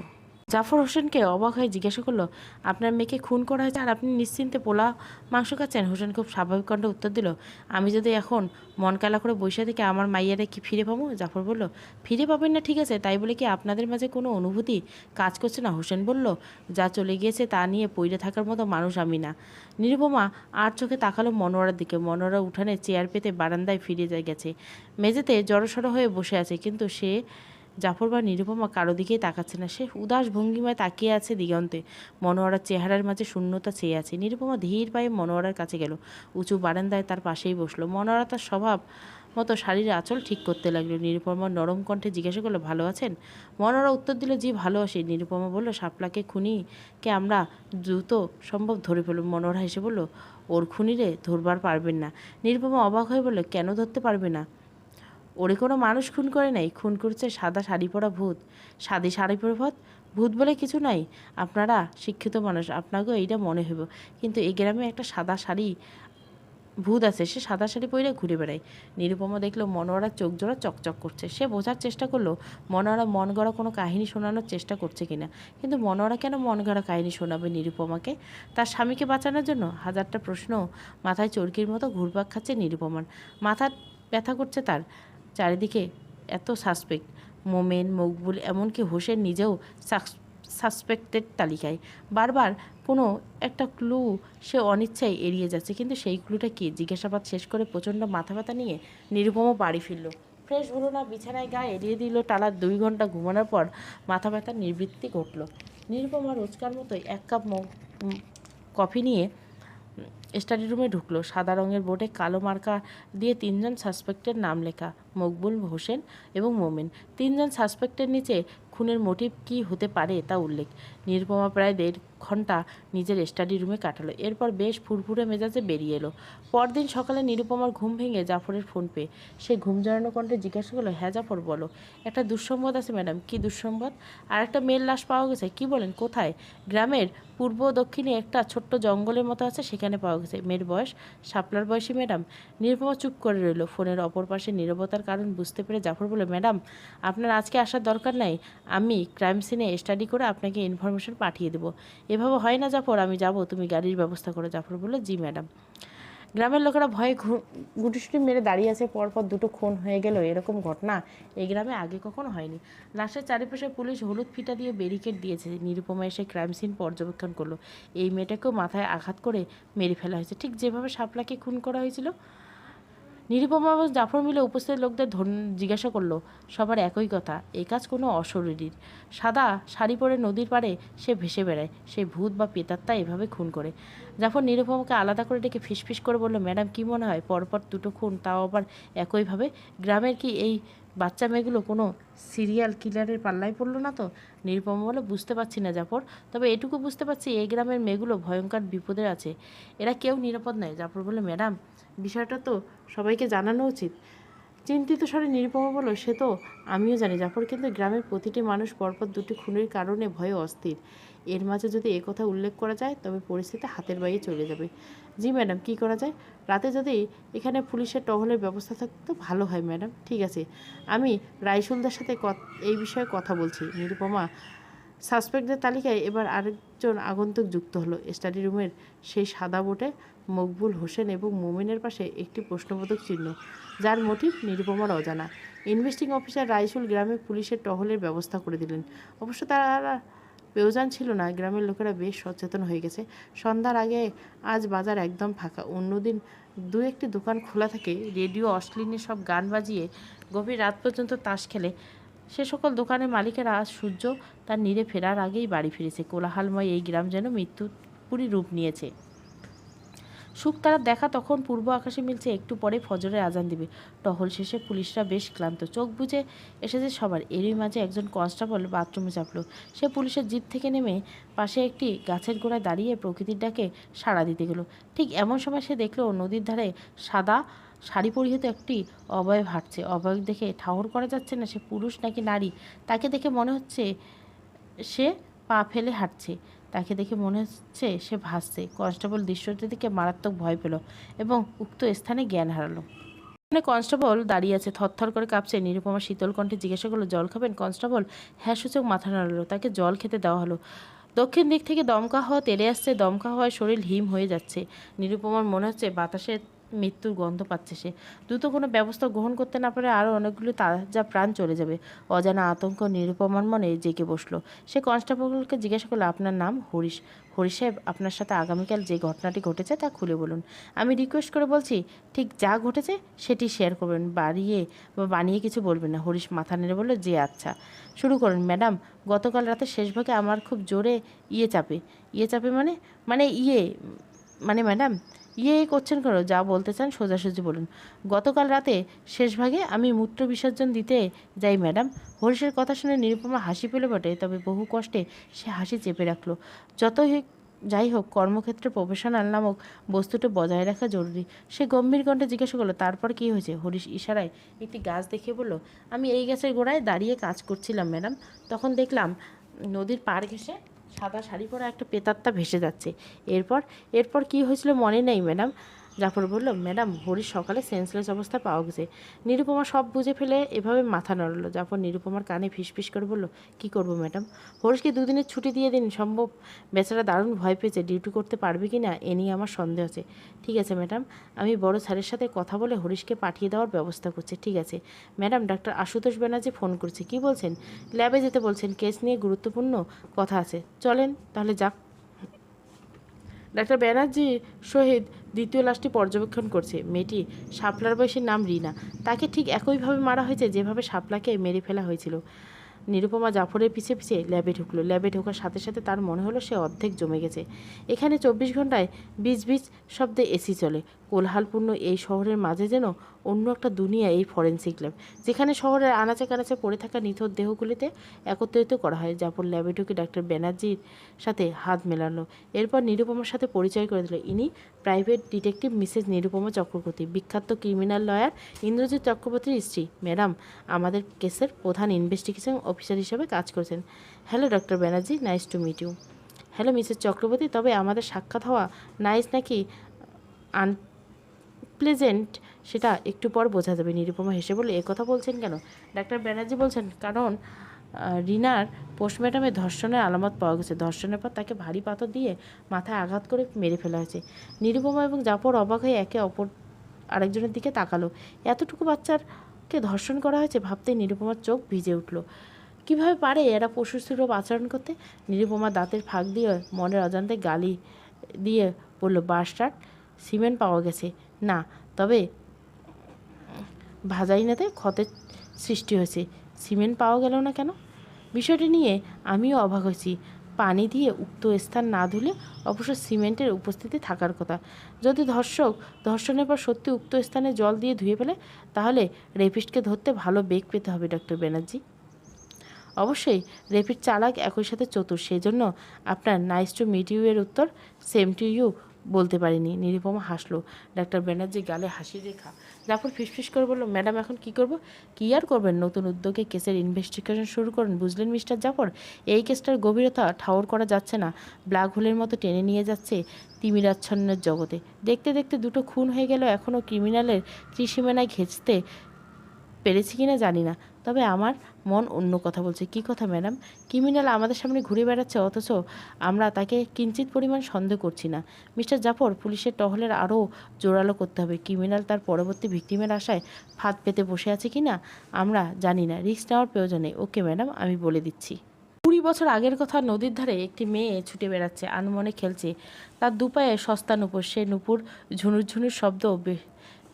জাফর হোসেনকে অবাক হয়ে জিজ্ঞাসা করলো, আপনার মেয়েকে খুন করা হয়েছে আর আপনি নিশ্চিন্তে পোলাও মাংস খাচ্ছেন? হোসেন খুব স্বাভাবিক কণ্ঠে উত্তর দিল, আমি যদি এখন মন কালা করে বসে থেকে আমার মাইয়ারে কি ফিরে পাবো? জাফর বলল, ফিরে পাবেন না ঠিক আছে, তাই বলে কি আপনাদের মাঝে কোনো অনুভূতি কাজ করছে না? হোসেন বলল, যা চলে গিয়েছে তা নিয়ে পইড়ে থাকার মতো মানুষ আমি না। নিরুপমা আর চোখে তাকালো মনোয়ারার দিকে। মনোয়ারা উঠানে চেয়ার পেতে বারান্দায় ফিরে গেছে, মেঝেতে জড়সড় হয়ে বসে আছে, কিন্তু সে জাফর বা নিরুপমা কারো দিকেই তাকাচ্ছে না। সে উদাস ভঙ্গিমায় তাকিয়ে আছে দিগন্তে। মনোয়ারার চেহারার মাঝে শূন্যতা চেয়ে আছে। নিরুপমা ধীর পায়ে মনোয়ারার কাছে গেল, উঁচু বারান্দায় তার পাশেই বসলো। মনোয়ারা তার স্বভাব মতো শাড়ির আঁচল ঠিক করতে লাগলো। নিরুপমা নরম কণ্ঠে জিজ্ঞাসা করলো, ভালো আছেন? মনোয়ারা উত্তর দিল, জি ভালো আছি। নিরুপমা বলল, শাপলাকে খুনিকে আমরা দ্রুত সম্ভব ধরে ফেলব। মনোয়ারা হেসে বলল, ওর খুনিরে ধরবার পারবেন না। নিরুপমা অবাক হয়ে বলল, কেন ধরতে পারবে না? ওরে কোনো মানুষ খুন করে নাই, খুন করছে সাদা শাড়ি পরা ভূত। সাদী শাড়ি পরা ভূত? ভূত বলে কিছু নাই। আপনারা শিক্ষিত মানুষ, আপনাকেও এইটা মনে হইব, কিন্তু এই গ্রামে একটা সাদা শাড়ি ভূত আছে, সে সাদা শাড়ি পরে ঘুরে বেড়ায়। নিরুপমা দেখলো মনোয়ারার চোখ জোড়া চকচক করছে। সে বোঝার চেষ্টা করলো মনোয়ারা মন গড়া কোনো কাহিনী শোনানোর চেষ্টা করছে কিনা, কিন্তু মনোয়ারা কেন মন গড়া কাহিনী শোনাবে নিরুপমাকে? তার স্বামীকে বাঁচানোর জন্য? হাজারটা প্রশ্ন মাথায় চরকির মতো ঘুরপাক খাচ্ছে নিরুপমার। মাথা ব্যথা করছে তার। চারিদিকে এত সাসপেক্ট, মোমেন, মকবুল, এমনকি হোসেন নিজেও সাসপেক্টেড তালিকায়। বারবার কোনো একটা ক্লু সে অনিচ্ছায় এড়িয়ে যাচ্ছে, কিন্তু সেই ক্লুটা কি? জিজ্ঞাসাবাদ শেষ করে প্রচণ্ড মাথা ব্যথা নিয়ে নিরুপমা বাড়ি ফিরল। ফ্রেশ হলো না, বিছানায় গায়ে এড়িয়ে দিল। টানা 2 ঘন্টা ঘুমানোর পর মাথা ব্যথার নিবৃত্তি ঘটল। নিরুপমা রোজকার মতোই 1 কাপ কফি নিয়ে স্টাডি রুমে ঢুকলো। সাদা রঙের বোর্ডে কালো মার্কা দিয়ে 3 জন সাসপেক্টের নাম লেখা, মকবুল, হোসেন এবং মোমেন। 3 জন সাসপেক্টের নিচে খুনের মোটিভ কী হতে পারে তা উল্লেখ। নিরুপমা প্রায় 1.5 ঘন্টা নিজের স্টাডি রুমে কাটালো, এরপর বেশ ফুরফুরে মেজাজে বেরিয়ে এলো। পরদিন সকালে নিরুপমার ঘুম ভেঙে জাফরের ফোন পেয়ে সে ঘুম জড়ানো কণ্ঠে জিজ্ঞাসা করলো, হ্যাঁ জাফর বলো। একটা দুঃসংবাদ আছে ম্যাডাম। কি দুঃসংবাদ? আর একটা মেয়ের লাশ পাওয়া গেছে। কি বলেন? কোথায়? গ্রামের পূর্ব দক্ষিণে একটা ছোট্ট জঙ্গলের মতো আছে, সেখানে পাওয়া গেছে। মেয়ের বয়স শাপলার বয়সী ম্যাডাম। নিরুপমা চুপ করে রইল। ফোনের অপর পাশে নীরবতার কারণ বুঝতে পেরে জাফর বলে, ম্যাডাম আপনার আজকে আসার দরকার নাই, আমি ক্রাইম সিনে স্টাডি করে আপনাকে ইনফরমেশন পাঠিয়ে দেবো। এভাবে হয় না জাফর, আমি যাব, তুমি গাড়ির ব্যবস্থা করো। জাফর বলল, জি ম্যাডাম। গ্রামের লোকেরা ভয়ে গুটিসুটি মেরে দাঁড়িয়ে আছে। পরপর 2টো খুন হয়ে গেল, এরকম ঘটনা এই গ্রামে আগে কখনো হয়নি। লাশের চারিপাশে পুলিশ হলুদ ফিতা দিয়ে ব্যারিকেড দিয়েছে। নিরুপমা এসে ক্রাইম সিন পর্যবেক্ষণ করলো। এই মেয়েটাকেও মাথায় আঘাত করে মেরে ফেলা হয়েছে, ঠিক যেভাবে শাপলাকে খুন করা হয়েছিল। নিরুপমা এবং জাফর মিলে উপস্থিত লোকদের জিজ্ঞাসা করলো। সবার একই কথা, এই কাজ কোনো অশরীরীর। সাদা শাড়ি পরে নদীর পাড়ে সে ভেসে বেড়ায়, সেই ভূত বা পেতাত্তা এভাবে খুন করে। জাফর নিরুপমাকে আলাদা করে ডেকে ফিসফিস করে বলল, ম্যাডাম কি মনে হয় পরপর 2টো খুন, তাও আবার একইভাবে? গ্রামের কি এই বাচ্চা মেয়েগুলো কোনো সিরিয়াল কিলারের পাল্লায় পড়লো না তো? নিরুপমা বলে, বুঝতে পারছি না জাফর, তবে এটুকু বুঝতে পারছি এই গ্রামের মেয়েগুলো ভয়ঙ্কর বিপদে আছে, এরা কেউ নিরাপদ নয়। জাফর বলে, ম্যাডাম বিষয়টা তো সবাইকে জানানো উচিত। চিন্তিত স্বরে নিরুপমা বলল, সে তো আমিও জানি জাফর, কিন্তু গ্রামের প্রতিটি মানুষ পরপর 2টি খুনের কারণে ভয়ে অস্থির। এর মাঝে যদি কথা উল্লেখ করা যায় তবে পরিস্থিতি হাতের বাইরে চলে যাবে। জি ম্যাডাম, কী করা যায়? রাতে যদি এখানে পুলিশের টহলের ব্যবস্থা থাকতো ভালো হয় ম্যাডাম। ঠিক আছে, আমি রাইসুলদার সাথে এই বিষয়ে কথা বলছি। নিরুপমা সাসপেক্টদের তালিকায় এবার আরেকজন আগন্তুক যুক্ত হলো। স্টাডি রুমের সেই সাদা বোর্ডে মকবুল, হোসেন এবং মোমেনের পাশে একটি প্রশ্নবোধক চিহ্ন, যার মোটিভ নিরুপমার অজানা। ইনভেস্টিং অফিসার রাইসুল গ্রামে পুলিশের টহলের ব্যবস্থা করে দিলেন। অবশ্য তারা প্রয়োজন ছিল না, গ্রামের লোকেরা বেশ সচেতন হয়ে গেছে। সন্ধ্যার আগে আজ বাজার একদম ফাঁকা। অন্যদিন 2-1টি দোকান খোলা থাকে, রেডিও অশ্লীল সব গান বাজিয়ে গভীর রাত পর্যন্ত তাস খেলে। সে সকল দোকানের মালিকেরা আজ সূর্য তার নীড়ে ফেরার আগেই বাড়ি ফিরেছে। কোলাহলময় এই গ্রাম যেন মৃত্যুপুরী রূপ নিয়েছে। শুকতারার দেখা তখন পূর্ব আকাশে মিলছে, একটু পরে ফজরের আজান দিবে। টহল শেষে পুলিশরা বেশ ক্লান্ত, চোখ বুজে এসেছে সবার। এরই মাঝে একজন কনস্টেবল বাথরুমে চাপল। সে পুলিশের জিপ থেকে নেমে পাশে একটি গাছের গোড়ায় দাঁড়িয়ে প্রকৃতির ডাকে সাড়া দিতে গেল। ঠিক এমন সময় সে দেখল নদীর ধারে সাদা শাড়ি পরিহিত একটি অবয়ব হাঁটছে। অবয়ব দেখে ঠাহর করা যাচ্ছে না সে পুরুষ নাকি নারী। তাকে দেখে মনে হচ্ছে সে পা ফেলে হাঁটছে। তাকে দেখে মনে হচ্ছে সে ভাসছে। কনস্টেবল দৃশ্যটির দিকে মারাত্মক ভয় পেল এবং উক্ত স্থানে জ্ঞান হারালো। কনস্টেবল দাঁড়িয়ে আছে, থরথর করে কাঁপছে। নিরুপমা শীতল কণ্ঠে জিজ্ঞাসা করলো, জল খাবেন? কনস্টেবল হ্যাঁ সূচক মাথা নাড়ালো। তাকে জল খেতে দেওয়া হলো। দক্ষিণ দিক থেকে দমকা হাওয়া তেড়ে আসছে। দমকা হওয়ায় শরীর হিম হয়ে যাচ্ছে। নিরুপমার মনে হচ্ছে বাতাসে মৃত্যুর গন্ধ পাচ্ছে সে। দ্রুত কোনো ব্যবস্থা গ্রহণ করতে না পারে আরও অনেকগুলো তাজা প্রাণ চলে যাবে। অজানা আতঙ্ক নিরুপমার মনে জেগে বসলো। সে কনস্টেবলকে জিজ্ঞাসা করলো, আপনার নাম? হরিশ। হরিশ সাহেব, আপনার সাথে আগামীকাল যে ঘটনাটি ঘটেছে তা খুলে বলুন। আমি রিকোয়েস্ট করে বলছি, ঠিক যা ঘটেছে সেটি শেয়ার করবেন, বানিয়ে কিছু বলবেন না। হরিশ মাথা নেড়ে বলল, যে আচ্ছা। শুরু করুন ম্যাডাম। গতকাল রাতে শেষ ভাগে আমার খুব জোরে ইয়ে চাপে মানে ম্যাডাম করছেন কেন? যা বলতে চান সোজাসুজি বলুন। গতকাল রাতে শেষ ভাগে আমি মূত্র বিসর্জন দিতে যাই ম্যাডাম। হরিশের কথা শুনে নিরুপমা হাসি পেল বটে, তবে বহু কষ্টে সে হাসি চেপে রাখলো। যাই হোক, কর্মক্ষেত্রে প্রফেশনাল নামক বস্তুটা বজায় রাখা জরুরি। সে গম্ভীর কণ্ঠে জিজ্ঞাসা করলো, তারপর কী হয়েছে? হরিশ ইশারায় একটি গাছ দেখিয়ে বলল, আমি এই গাছের গোড়ায় দাঁড়িয়ে কাজ করছিলাম ম্যাডাম। তখন দেখলাম নদীর পাড় ঘেঁষে সাদা শাড়ি পরা একটা প্রেতাত্মা ভেসে যাচ্ছে। এরপর এরপর কী হয়েছিল মনে নেই ম্যাডাম। জাফর বলল, ম্যাডাম হরিশ সকালে সেন্সলেস অবস্থায় পাওয়া গেছে। নিরুপমা সব বুঝে ফেলে এভাবে মাথা নাড়ল। জাফর নিরুপমার কানে ফিসফিস করে বলল, কী করবো ম্যাডাম? হরিশকে দুদিনের ছুটি দিয়ে দিন সম্ভব। বেচারা দারুণ ভয় পেয়েছে, ডিউটি করতে পারবে কি না এ নিয়ে আমার সন্দেহ আছে। ঠিক আছে ম্যাডাম, আমি বড় স্যারের সাথে কথা বলে হরিশকে পাঠিয়ে দেওয়ার ব্যবস্থা করছি। ঠিক আছে madam, doctor Ashutosh Banerjee phone করছে। কি বলছেন? ল্যাবে যেতে বলছেন, কেস নিয়ে গুরুত্বপূর্ণ কথা আছে। চলেন তাহলে যাক। ডাক্তার ব্যানার্জি শহীদ দ্বিতীয় লাশটি পর্যবেক্ষণ করছে। মেয়েটি শাপলার বয়সের নাম রিনা। তাকে ঠিক একইভাবে মারা হয়েছে যেভাবে শাপলাকে মেরে ফেলা হয়েছিল। নিরুপমা জাফরের পিছে পিছে ল্যাবে ঢুকলো। ল্যাবে ঢোকার সাথে সাথে তার মনে হলো সে অর্ধেক জমে গেছে। এখানে 24 ঘন্টায় বিজ শব্দে এসি চলে। কোলাহলপূর্ণ এই শহরের মাঝে যেন অন্য একটা দুনিয়া এই ফরেন্সিক ল্যাব, যেখানে শহরের আনাচে কানাচে পড়ে থাকা নিথর দেহগুলিতে একত্রিত করা হয়। জাফর ল্যাবে ঢুকে ডাক্তার ব্যানার্জির সাথে হাত মেলালো। এরপর নিরুপমার সাথে পরিচয় করে দিল। ইনি private detective Mrs Nirupama Chakraborty, বিখ্যাত ক্রিমিনাল লয়ার ইন্দ্রজিৎ চক্রবর্তীর স্ত্রী। ম্যাডাম আমাদের কেসের প্রধান ইনভেস্টিগেশন অফিসার হিসেবে কাজ করেছেন। Hello doctor Banerjee, nice to meet you. Hello Mrs Chakraborty, তবে আমাদের সাক্ষাৎ হওয়া নাইস নাকি আনপ্লেজেন্ট সেটা একটু পর বোঝা যাবে। নিরুপমা হেসে বলে, কথা বলছেন কেন? ডাক্তার ব্যানার্জি বলছেন, কারণ রিনার পোস্টমর্টমে ধর্ষণের আলামত পাওয়া গেছে। ধর্ষণের পর তাকে ভারী পাথর দিয়ে মাথায় আঘাত করে মেরে ফেলা হয়েছে। নিরুপমা এবং জাফর অবাক হয়ে একে অপর আরেকজনের দিকে তাকালো। এতটুকু বাচ্চাকে ধর্ষণ করা হয়েছে ভাবতেই নিরুপমার চোখ ভিজে উঠল। কিভাবে পারে এরা পশুসুলভ আচরণ করতে? নিরুপমা দাঁতের ফাঁক দিয়ে মনের অজান্তে গালি দিয়ে বলল, বাসটার সিমেন্ট পাওয়া গেছে না, তবে ভাজাইনাতে ক্ষতের সৃষ্টি হয়েছে। সিমেন্ট পাওয়া গেল না কেন? বিষয়টি নিয়ে আমিও অবাক হয়েছি। পানি দিয়ে উক্ত স্থান না ধুলে অবশ্য সিমেন্টের উপস্থিতি থাকার কথা। যদি ধর্ষণের পর সত্যি উক্ত স্থানে জল দিয়ে ধুয়ে ফেলে, তাহলে রেপিস্টকে ধরতে ভালো বেগ পেতে হবে ডক্টর ব্যানার্জি। অবশ্যই রেপিড চালাক একই সাথে চতুর, সেই জন্য আপনার নাইস টু মিট ইউ এর উত্তর সেম টু ইউ বলতে পারিনি। নিরুপমা হাসলো। ডাক্তার ব্যানার্জি গালে হাসি রেখা। জাফর ফিসফিস করে বলল, ম্যাডাম এখন কি করব? কী আর করবেন, নতুন উদ্যোগে কেসের ইনভেস্টিগেশন শুরু করুন। বুঝলেন মিস্টার জাফর, এই কেসটার গভীরতা ঠাউর করা যাচ্ছে না। ব্ল্যাক হোলের মতো টেনে নিয়ে যাচ্ছে তিমিরাচ্ছন্নের জগতে। দেখতে দেখতে দুটো খুন হয়ে গেল, এখনও ক্রিমিনালের ত্রিসীমানায় ঘেঁচতে পেরেছি কিনা জানি না, তবে আমার মন অন্য কথা বলছে। কী কথা ম্যাডাম? ক্রিমিনাল আমাদের সামনে ঘুরে বেড়াচ্ছে, অথচ আমরা তাকে কিঞ্চিত পরিমাণ সন্দেহ করছি না। মিস্টার জাফর, পুলিশের টহলের আরও জোরালো করতে হবে। ক্রিমিনাল তার পরবর্তী ভিকটিমের আশায় ফাঁদ পেতে বসে আছে কি না আমরা জানি না। রিস্ক নেওয়ার প্রয়োজন নেই। ওকে ম্যাডাম, আমি বলে দিচ্ছি। 20 বছর আগের কথা। নদীর ধারে একটি মেয়ে ছুটে বেড়াচ্ছে, আনমনে খেলছে। তার দুপায়ে সস্তা নুপুর। সে নুপুর ঝুনুর ঝুনুর শব্দ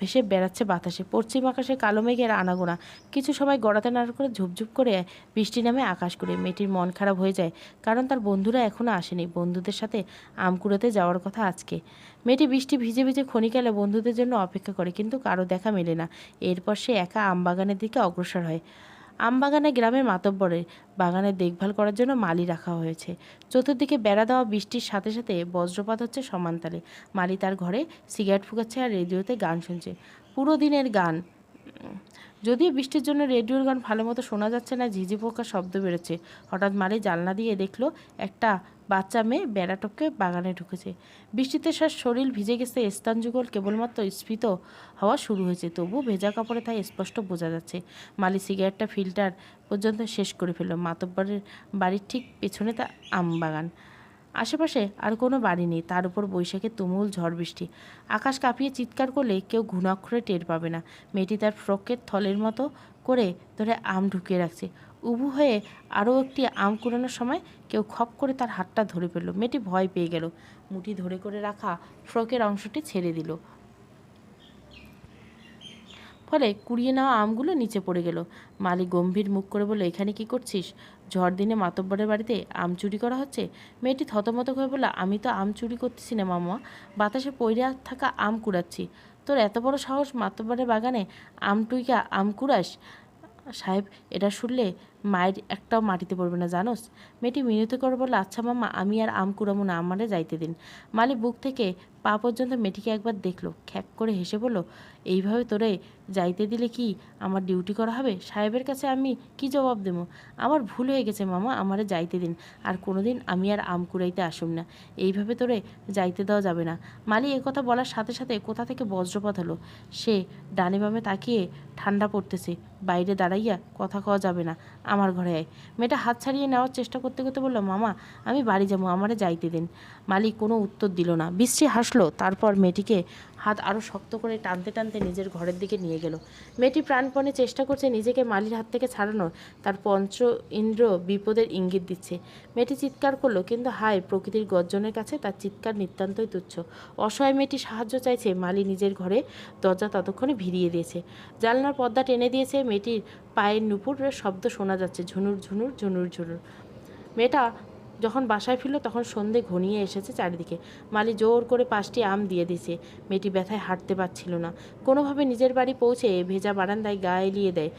ভেসে বেড়াচ্ছে বাতাসে। পশ্চিম আকাশে কালো মেঘের আনাগোনা। কিছু সময় গড়াতে নাড় করে ঝুপঝুপ করে বৃষ্টি নামে আকাশ করে। মেয়েটির মন খারাপ হয়ে যায়, কারণ তার বন্ধুরা এখনও আসেনি। বন্ধুদের সাথে আম কুড়োতে যাওয়ার কথা আজকে। মেয়েটি বৃষ্টি ভিজে ভিজে ক্ষণিকালে বন্ধুদের জন্য অপেক্ষা করে, কিন্তু কারো দেখা মেলে না। এরপর সে একা আমবাগানের দিকে অগ্রসর হয়। আমবাগানে গ্রামের মাতব্বরের বাগানের দেখভাল করার জন্য মালি রাখা হয়েছে। চতুর্দিকে বেড়া দেওয়া। বৃষ্টির সাথে সাথে বজ্রপাত হচ্ছে সমানতালে। মালি তার ঘরে সিগারেট ফুকাচ্ছে আর রেডিওতে গান শুনছে। পুরো দিনের গান। যদিও বৃষ্টির জন্য রেডিওর গান ভালো মতো শোনা যাচ্ছে না, ঝিঝি পোকার শব্দ বেরোচ্ছে। হঠাৎ মালি জানলা দিয়ে দেখলো একটা বাচ্চা মেয়ে বেড়া টপকে বাগানে ঢুকেছে। বৃষ্টিতে তার শরীর ভিজে গেছে, স্থান যুগল কেবলমাত্র স্ফীত হওয়া শুরু হয়েছে, তবু ভেজা কাপড়ে তাই স্পষ্ট বোঝা যাচ্ছে। মালি সিগারেটটা ফিল্টার পর্যন্ত শেষ করে ফেলল। মাতব্বরের বাড়ির ঠিক পেছনে তা আম বাগান। আশেপাশে আর কোনো বাড়ি নেই, তার উপর বৈশাখের তুমুল ঝড় বৃষ্টি। আকাশ কাঁপিয়ে চিৎকার করলে কেউ ঘুণাক্ষরে টের পাবে না। মেয়েটি তার ফ্রকের থলের মতো করে ধরে আম ঢুকিয়ে রাখছে। উবু হয়ে আরও একটি আম কুড়ানোর সময় কেউ খপ করে তার হাতটা ধরে ফেলল। মেয়েটি ভয় পেয়ে গেল, মুঠি ধরে করে রাখা ফ্রকের অংশটি ছেড়ে দিল। ফলে কুড়িয়ে নেওয়া আমগুলো নিচে পড়ে গেল। মালি গম্ভীর মুখ করে বলল, এখানে কি করছিস? ঝড় দিনে মাতব্বরের বাড়িতে আম চুরি করা হচ্ছে? মেয়েটি থতমত হয়ে বলল, আমি তো আম চুরি করতেছি না মামা, বাতাসে পড়ে থাকা আম কুড়াচ্ছি। তোর এত বড় সাহস, মাতব্বরের বাগানে আম টুইকা আম কুড়াস? সাহেব, এটা শুনলে মায়ের একটাও মাটিতে পড়বে না জানোস। মেয়েটি মিনতি করে বলল, আচ্ছা মামা, আমি আর আম কুড়াবো না, আমারে যাইতে দিন। মালি বুক থেকে পা পর্যন্ত মেয়েটিকে একবার দেখলো, খ্যাক করে হেসে বলল, এইভাবে তোরে যাইতে দিলে কি আমার ডিউটি করা হবে? সাহেবের কাছে আমি কি জবাব দেবো? আমার ভুল হয়ে গেছে মামা, আমারে যাইতে দিন। আর কোনোদিন আমি আর আম কুড়াইতে আসুম না, এইভাবে তোরে যাইতে দেওয়া যাবে না। মালি একথা বলার সাথে সাথে কোথা থেকে বজ্রপাত হলো। সে ডানে বামে তাকিয়ে, ঠান্ডা পড়তেছে, বাইরে দাঁড়াইয়া কথা কওয়া যাবে না, আমার ঘরে আয়। মেয়েটা হাত ছাড়িয়ে নেওয়ার চেষ্টা করতে করতে বলল, মামা আমি বাড়ি যাবো, আমারে যাইতে দিন। মালিক কোনো উত্তর দিল না, বিশ্রী হাসলো। তারপর মেয়েটিকে হাত আরও শক্ত করে টানতে টানতে নিজের ঘরের দিকে নিয়ে গেল। মেয়েটি প্রাণপণে চেষ্টা করছে নিজেকে মালির হাত থেকে ছাড়ানোর, তার পঞ্চ ইন্দ্র বিপদের ইঙ্গিত দিচ্ছে। মেয়েটি চিৎকার করলো, কিন্তু হায়, প্রকৃতির গর্জনের কাছে তার চিৎকার নিতান্তই তুচ্ছ। অসহায় মেয়েটি সাহায্য চাইছে। মালি নিজের ঘরে দরজা ততক্ষণে ভিড়িয়ে দিয়েছে, জানলার পর্দা টেনে দিয়েছে। মেয়েটির পায়ের নুপুরের শব্দ শোনা যাচ্ছে, ঝুনুর ঝুনুর ঝুনুর ঝুনুর। মেয়েটা যখন বাসায় ফিরল তখন সন্ধে ঘনিয়ে এসেছে চারিদিকে। মালি জোর করে 5টি আম দিয়ে দিয়েছে। মেয়েটি ব্যথায় হাঁটতে পারছিল না। কোনোভাবে নিজের বাড়ি পৌঁছে ভেজা বারান্দায় গা এলিয়ে দেয়।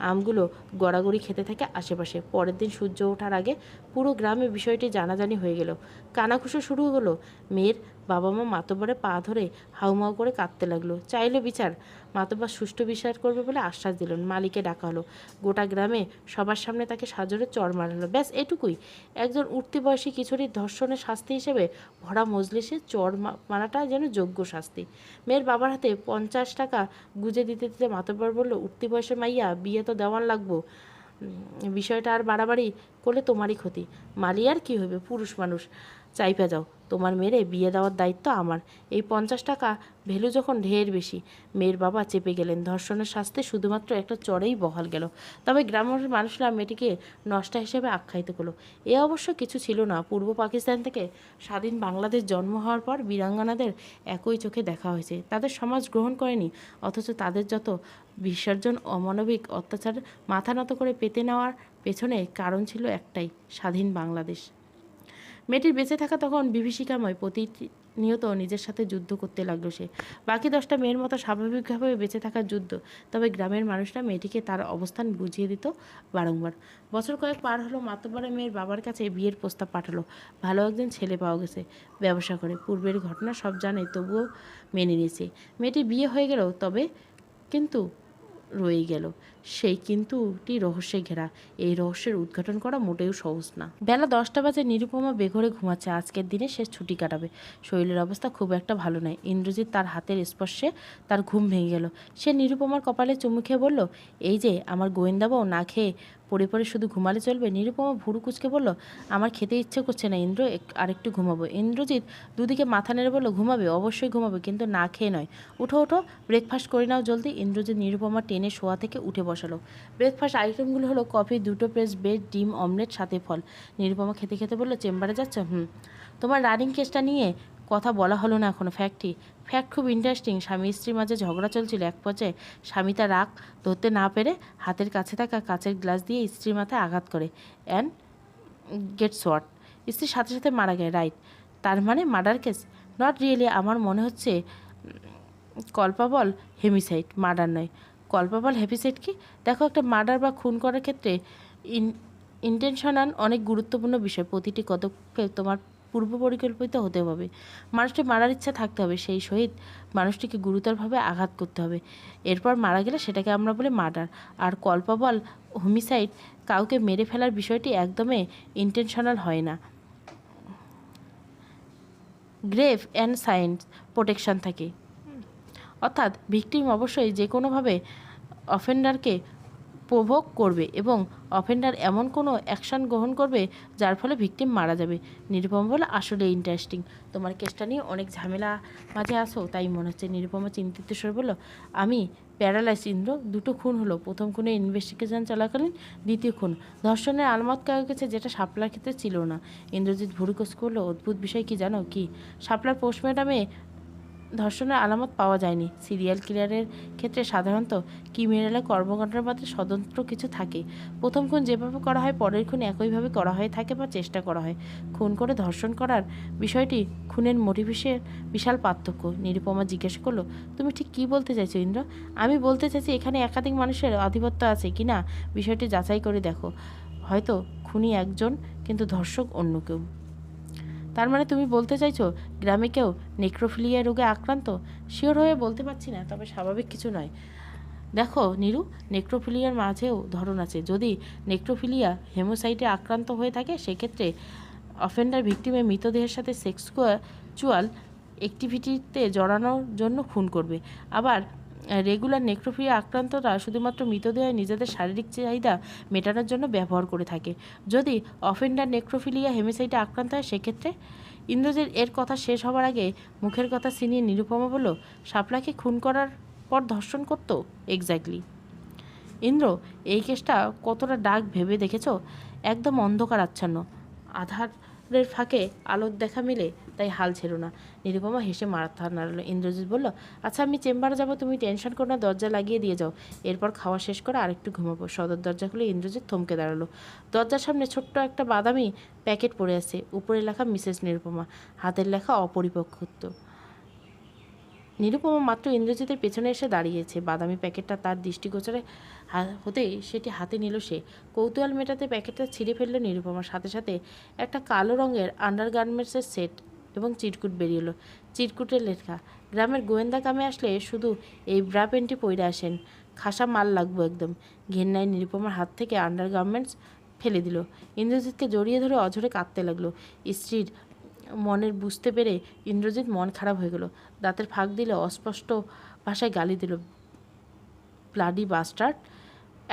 আমগুলো গড়াগড়ি খেতে থাকে আশেপাশে। পরের দিন সূর্য ওঠার আগে পুরো গ্রামে বিষয়টি জানাজানি হয়ে গেল। কানাঘুষো শুরু হলো। মেয়ের বাবা মা মাতব্বরে পা ধরে হাউমাউ করে কাঁদতে লাগলো, চাইলো বিচার। মাতব্বর সুষ্ঠু বিচার করবে বলে আশ্বাস দিলেন। মালিকে ডাকা হলো। গোটা গ্রামে সবার সামনে তাকে সাজরে চড় মারালো। ব্যাস এটুকুই। একজন উঠতি বয়সী কিশোরীর ধর্ষণের শাস্তি হিসেবে ভরা মজলিসে চড় মারাটা যেন যোগ্য শাস্তি। মেয়ের বাবার হাতে 50 টাকা গুজে দিতে দিতে মাতব্বর বলল, উঠতি বয়সে মাইয়া, বিয়ে তো দেওয়ান লাগবো, বিষয়টা আর বাড়াবাড়ি করলে তোমারই ক্ষতি। মালি আর কী হবে, পুরুষ মানুষ, চাইপা যাও, তোমার মেয়েরে বিয়ে দেওয়ার দায়িত্ব আমার। এই 50 টাকা ভ্যালু যখন ঢের বেশি। মেয়ের বাবা চেপে গেলেন। ধর্ষণের শাস্তি শুধুমাত্র একটা চড়েই বহাল গেল। তবে গ্রামের মানুষরা মেয়েটিকে নষ্টা হিসেবে আখ্যায়িত করলো। এ অবশ্য কিছু ছিল না। পূর্ব পাকিস্তান থেকে স্বাধীন বাংলাদেশ জন্ম হওয়ার পর বীরাঙ্গনাদের একই চোখে দেখা হয়েছে। তাদের সমাজ গ্রহণ করেনি, অথচ তাদের যত বিসর্জন অমানবিক অত্যাচার মাথা নত করে পেতে নেওয়ার পেছনে কারণ ছিল একটাই, স্বাধীন বাংলাদেশ। মেয়েটির বেঁচে থাকা তখন বিভীষিকাময়। প্রতিনিয়ত নিজের সাথে যুদ্ধ করতে লাগলো সে। বাকি 10টা মেয়ের মতো স্বাভাবিকভাবে বেঁচে থাকার যুদ্ধ। তবে গ্রামের মানুষরা মেয়েটিকে তার অবস্থান বুঝিয়ে দিত বারংবার। বছর কয়েক পার হলো। মাতব্বরের মেয়ের বাবার কাছে বিয়ের প্রস্তাব পাঠালো। ভালো একজন ছেলে পাওয়া গেছে, ব্যবসা করে। পূর্বের ঘটনা সব জানে, তবুও মেনে নিয়েছে। মেয়েটির বিয়ে হয়ে গেল, তবে কিন্তু রয়ে গেল সেই কিন্তুটি রহস্যে ঘেরা। এই রহস্যের উদ্ঘাটন করা মোটেও সহজ না। বেলা 10টা বাজে। নিরুপমা বেঘরে ঘুমাচ্ছে। আজকের দিনে সে ছুটি কাটাবে। শরীরের অবস্থা খুব একটা ভালো নয়। ইন্দ্রজিৎ তার হাতের স্পর্শে তার ঘুম ভেঙে গেল। সে নিরুপমার কপালে চুমু খেয়ে বলল, এই যে আমার গোয়েন্দা বউ, না খেয়ে পড়ে পড়ে শুধু ঘুমালে চলবে? নিরুপমা ভুরু কুচকে বলল, আমার খেতে ইচ্ছে করছে না ইন্দ্র, আরেকটু ঘুমাবো। ইন্দ্রজিৎ দুদিকে মাথা নেড়ে বলল, ঘুমাবে, অবশ্যই ঘুমাবে, কিন্তু না খেয়ে নয়। উঠো উঠো, ব্রেকফাস্ট করে নাও জলদি। ইন্দ্রজিৎ নিরুপমা টেনে শোয়া থেকে উঠে বসালো। ব্রেকফাস্ট আইটেমগুলো হলো কফি, 2টো প্রেস ব্রেড, ডিম অমলেট, সাথে ফল। নিরুপমা খেতে খেতে বলল, চেম্বারে যাচ্ছ? তোমার রানিং কেসটা নিয়ে কথা বলা হলো না এখনো। ফ্যাক্ট খুব ইন্টারেস্টিং। স্বামী স্ত্রীর মাঝে ঝগড়া চলছিল। এক পর্যায়ে স্বামী তার রাগ ধরতে না পেরে হাতের কাছে থাকা কাচের গ্লাস দিয়ে স্ত্রীর মাথায় আঘাত করে, অ্যান্ড গেট শট। স্ত্রীর সাথে সাথে মারা গেছে। রাইট? তার মানে মার্ডার কেস? Not really. আমার মনে হচ্ছে কলপাবল হেমিসাইড, মার্ডার নয়। কলপাবল হেমিসাইড কি? দেখো, একটা মার্ডার বা খুন করার ক্ষেত্রে ইন্টেনশনাল অনেক গুরুত্বপূর্ণ বিষয়। প্রতিটি পদক্ষেপ তোমার পূর্ব পরিকল্পিত হতে হবে। মানুষটি মারার ইচ্ছা থাকতে হবে, সেই সহিত মানুষটিকে গুরুতরভাবে আঘাত করতে হবে। এরপর মারা গেলে সেটাকে আমরা বলি মার্ডার। আর কল্পাবল হোমিসাইড, কাউকে মেরে ফেলার বিষয়টি একদমই ইন্টেনশনাল হয় না। গ্রেভ অ্যান্ড সায়েন্স প্রোটেকশন থাকে, অর্থাৎ ভিকটিম অবশ্যই যে কোনোভাবে অফেন্ডারকে প্রভোগ করবে এবং অফেন্ডার এমন কোনো অ্যাকশন গ্রহণ করবে যার ফলে ভিকটিম মারা যাবে। নিরুপমা বলে, আসলে ইন্টারেস্টিং, তোমার কেসটা নিয়ে অনেক ঝামেলা মাঝে আসো তাই মনে হচ্ছে। নিরুপমা চিন্তিত স্বরে বলল, আমি প্যারালাইজ ইন্দ্র। 2টো খুন হলো, প্রথম খুনে ইনভেস্টিগেশন চলাকালীন, দ্বিতীয় খুন ধর্ষণের আলামত কাউকে গেছে, যেটা শাপলার ক্ষেত্রে ছিল না। ইন্দ্রজিৎ ভুরুকোস করলো, অদ্ভুত বিষয় কি জানো? কি? শাপলার পোস্টমর্টমে ধর্ষণের আলামত পাওয়া যায়নি। সিরিয়াল কিলারের ক্ষেত্রে সাধারণত ক্রিমিনালের কর্মকাণ্ডের মধ্যে স্বতন্ত্র কিছু থাকে। প্রথম খুন যেভাবে করা হয় পরের খুন একইভাবে করা হয়ে থাকে বা চেষ্টা করা হয়। খুন করে ধর্ষণ করার বিষয়টি খুনের মোটিভেশনের বিশাল পার্থক্য। নিরুপমা জিজ্ঞেস করলো, তুমি ঠিক কী বলতে চাইছো ইন্দ্র? আমি বলতে চাইছি এখানে একাধিক মানুষের আধিপত্য আছে কি না বিষয়টি যাচাই করে দেখো। হয়তো খুনি একজন কিন্তু ধর্ষক অন্য কেউ। তার মানে তুমি বলতে চাইছো গ্রামে কেউ নেক্রোফিলিয়া রোগে আক্রান্ত? শিওর হয়ে বলতে পারছি না, তবে স্বাভাবিক কিছু নয়। দেখো নিরু, নেক্রোফিলিয়ার মাঝেও ধরন আছে। যদি নেক্রোফিলিয়া হেমোসাইটে আক্রান্ত হয়ে থাকে সেক্ষেত্রে অফেন্ডার ভিকটিমের মৃতদেহের সাথে সেক্সুয়াল অ্যাক্টিভিটিতে জড়ানোর জন্য খুন করবে। আবার রেগুলার নেক্রোফিলিয়া আক্রান্তরা শুধুমাত্র মৃতদেহে নিজেদের শারীরিক চাহিদা মেটানোর জন্য ব্যবহার করে থাকে। যদি অফেন্ডার নেক্রোফিলিয়া হেমিসাইটে আক্রান্ত হয় সেক্ষেত্রে। ইন্দ্রজিৎ এর কথা শেষ হবার আগে মুখের কথা ছিনিয়ে নিরুপমা বলল, শাপলাকে খুন করার পর ধর্ষণ করতো? এক্স্যাক্টলি। ইন্দ্র, এই কেসটা কতটা ডার্ক ভেবে দেখেছ? একদম অন্ধকার আচ্ছন্ন, আধারের ফাঁকে আলোর দেখা মিলে, তাই হাল ছেড়ো না। নিরুপমা হেসে মাথা নাড়ালো। ইন্দ্রজিৎ বলল, আচ্ছা আমি চেম্বারে যাবো, তুমি টেনশন করো না, দরজা লাগিয়ে দিয়ে যাও। এরপর খাওয়া শেষ করে আরেকটু ঘুমাবো। সদর দরজা খুলে ইন্দ্রজিৎ থমকে দাঁড়ালো। দরজার সামনে ছোট্ট একটা বাদামি প্যাকেট পড়ে আছে, উপরে লেখা মিসেস নিরুপমা, হাতের লেখা অপরিপক্কত্ব। নিরুপমা মাত্র ইন্দ্রজিতের পেছনে এসে দাঁড়িয়েছে। বাদামি প্যাকেটটা তার দৃষ্টিগোচরে হতেই সেটি হাতে নিল সে। কৌতূহল মেটাতে প্যাকেটটা ছিঁড়ে ফেলল নিরুপমার। সাথে সাথে একটা কালো রঙের আন্ডারগার্মেন্টসের সেট এবং চিরকুট বেরিয়ে এলো। চিরকুটের লেখা, গ্রামের গোয়েন্দা কামে আসলে শুধু এই ব্রা প্যান্টটি পইরা আসেন, খাসা মাল লাগবো একদম। ঘেন্নায় নিরুপমার হাত থেকে আন্ডারগার্মেন্টস ফেলে দিল। ইন্দ্রজিৎকে জড়িয়ে ধরে অঝরে কাঁদতে লাগলো। স্ত্রীর মনের বুঝতে পেরে ইন্দ্রজিৎ মন খারাপ হয়ে গেল। দাঁতের ফাঁক দিলে অস্পষ্ট ভাষায় গালি দিল, ব্লাডি বাস্টার্ড।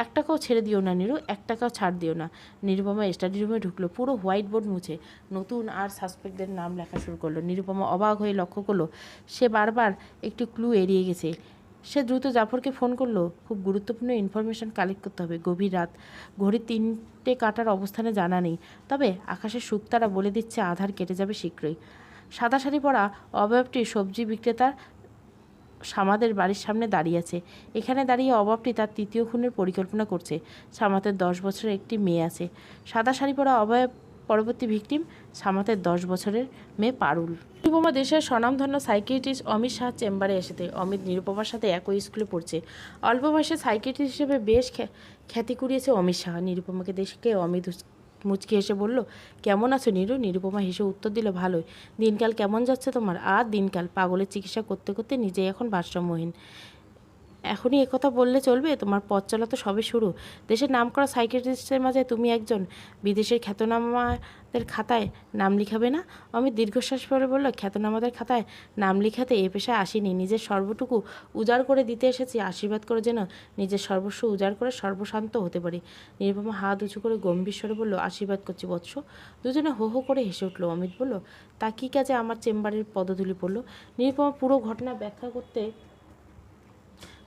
এক টাকাও ছেড়ে দিও না নিরু, এক টাকাও ছাড় দিও না। নিরুপমা স্টাডি রুমে ঢুকলো, পুরো হোয়াইট বোর্ড মুছে নতুন আর সাসপেক্টদের নাম লেখা শুরু করলো। নিরুপমা অবাক হয়ে লক্ষ্য করলো সে বারবার একটি ক্লু এড়িয়ে গেছে। সে দ্রুত জাফরকে ফোন করলো, খুব গুরুত্বপূর্ণ ইনফরমেশন কালেক্ট করতে হবে। গভীর রাত, ঘড়ির 3টে কাটার অবস্থানে জানা নেই, তবে আকাশের শুকতারা বলে দিচ্ছে আধার কেটে যাবে শীঘ্রই। সাদা শাড়ি পরা অবয়বটি সবজি বিক্রেতার সামাদের বাড়ির সামনে দাঁড়িয়ে আছে। এখানে দাঁড়িয়ে অবয়বটি তার 3য় খুনের পরিকল্পনা করছে। সামাতের 10 বছরের একটি মেয়ে আছে। সাদা শাড়ি পরা অবয়ব পরবর্তী ভিকটিম, সামাতের 10 বছরের মেয়ে পারুল। নিরুপমা দেশের স্বনামধন্য সাইকিয়াট্রিস্ট অমিত শাহ চেম্বারে এসেছে। অমিত নিরুপমার সাথে একই স্কুলে পড়ছে। অল্প বয়সে সাইকিয়াট্রিস্ট হিসেবে বেশ খ্যাতি কুড়িয়েছে অমিত শাহ। নিরুপমাকে দেখে অমিত মুচকি হেসে বলল, কেমন আছো নিরু? নিরুপমা হেসে উত্তর দিল, ভালোই। দিনকাল কেমন যাচ্ছে তোমার? আর দিনকাল, পাগলের চিকিৎসা করতে করতে নিজেই এখন ভারসাম্যহীন। এখনই একথা বললে চলবে? তোমার পথ চলা তো সবে শুরু। দেশের নামকরা সাইকিয়াট্রিস্টের মাঝে তুমি একজন। বিদেশের খ্যাতনামাদের খাতায় নাম লিখাবে না? অমিত দীর্ঘশ্বাস পরে বলল, খ্যাতনামাদের খাতায় নাম লিখাতে এ পেশায় আসিনি, নিজের সর্বটুকু উজাড় করে দিতে এসেছি। আশীর্বাদ করে যেন নিজের সর্বস্ব উজাড় করে সর্বশান্ত হতে পারি। নিরুপমা হাত উঁচু করে গম্ভীর স্বরে বলল, আশীর্বাদ করছি বৎস। দুজনে হো হো করে হেসে উঠল। অমিত বলল, তা কী কাজে আমার চেম্বারের পদধূলি পড়ল? নিরুপমা পুরো ঘটনা ব্যাখ্যা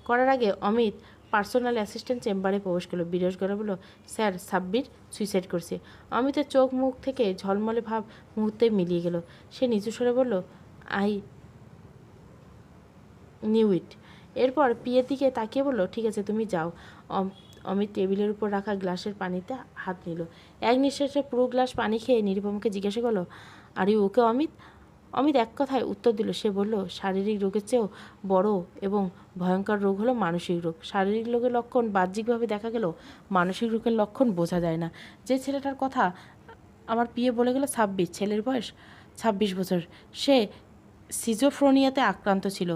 করার আগে অমিত পার্সোনাল অ্যাসিস্ট্যান্ট চেম্বারে প্রবেশ করলো। বিরস গলা বলল, স্যার সাব্বির সুইসাইড করছে। অমিতের চোখ মুখ থেকে ঝলমলে ভাব মুহূর্তে মিলিয়ে গেল। সে নিচু স্বরে বলল, আই নিউ ইট। এরপর পিয়ের দিকে তাকিয়ে বলল, ঠিক আছে তুমি যাও। অমিত টেবিলের উপর রাখা গ্লাসের পানিতে হাত নিল। এক নিঃশ্বাসে পুরো গ্লাস পানি খেয়ে নিরুপমাকে জিজ্ঞাসা করলো, are you okay Amit? Amit এক কথায় উত্তর দিল। সে বলল, শারীরিক রোগের চেয়েও বড় এবং ভয়ঙ্কর রোগ হলো মানসিক রোগ। শারীরিক রোগের লক্ষণ বাহ্যিকভাবে দেখা গেল, মানসিক রোগের লক্ষণ বোঝা যায় না। যে ছেলেটার কথা আমার পিয়ে বলে গেল 26, ছেলের বয়স 26 বছর। সে সিজোফ্রেনিয়াতে আক্রান্ত ছিল।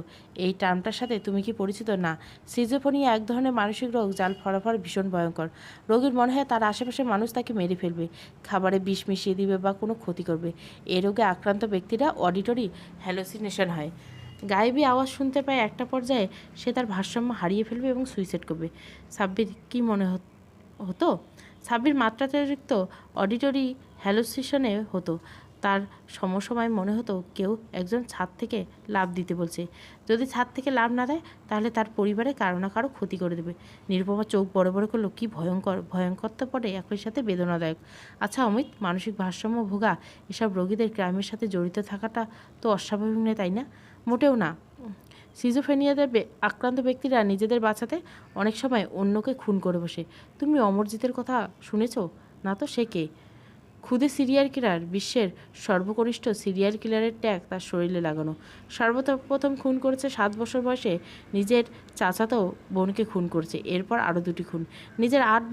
এই টার্মটার সাথে তুমি কি পরিচিত? না। সিজোফ্রেনিয়া এক ধরনের মানসিক রোগ যার ফলাফল ভীষণ ভয়ঙ্কর। রোগীর মনে হয় তার আশেপাশের মানুষ তাকে মেরে ফেলবে, খাবারে বিষ মিশিয়ে দিবে বা কোনো ক্ষতি করবে। এ রোগে আক্রান্ত ব্যক্তিরা অডিটরি হ্যালোসিনেশন হয়, গায়েবী আওয়াজ শুনতে পায়। একটা পর্যায়ে সে তার ভারসাম্য হারিয়ে ফেলবে এবং সুইসাইড করবে। সাব্বির কি মনে হতো? সাব্বির মাত্রাতিরিক্ত অডিটরি হ্যালোসিনেশনে হতো। তার সমসময় মনে হতো কেউ একজন ছাদ থেকে লাফ দিতে বলছে। যদি ছাদ থেকে লাফ না দেয় তাহলে তার পরিবারে কারো না কারো ক্ষতি করে দেবে। নিরুপমা চোখ বড় বড় করলো। কি ভয়ঙ্কর! ভয়ঙ্কর তো পড়ে একই সাথে বেদনাদায়ক। আচ্ছা অমিত, মানসিক ভারসাম্য ভোগা এসব রোগীদের ক্রাইমের সাথে জড়িত থাকাটা তো অস্বাভাবিক নয়, তাই না? মোটেও না। সিজোফ্রেনিয়াতে আক্রান্ত ব্যক্তিরা নিজেদের বাঁচাতে অনেক সময় অন্যকে খুন করে বসে। তুমি অমরজিতের কথা শুনেছ? না তো, সে কে? খুদে সিরিয়াল কিলার। বিশ্বের সর্বকনিষ্ঠ সিরিয়াল কিলারের ট্যাগ তার শরীরে লাগানো। সর্বপ্রথম খুন করেছে 7 বছর বয়সে নিজের চাচাতো বোনকে খুন করেছে, এরপর আরও 2টি খুন। নিজের 8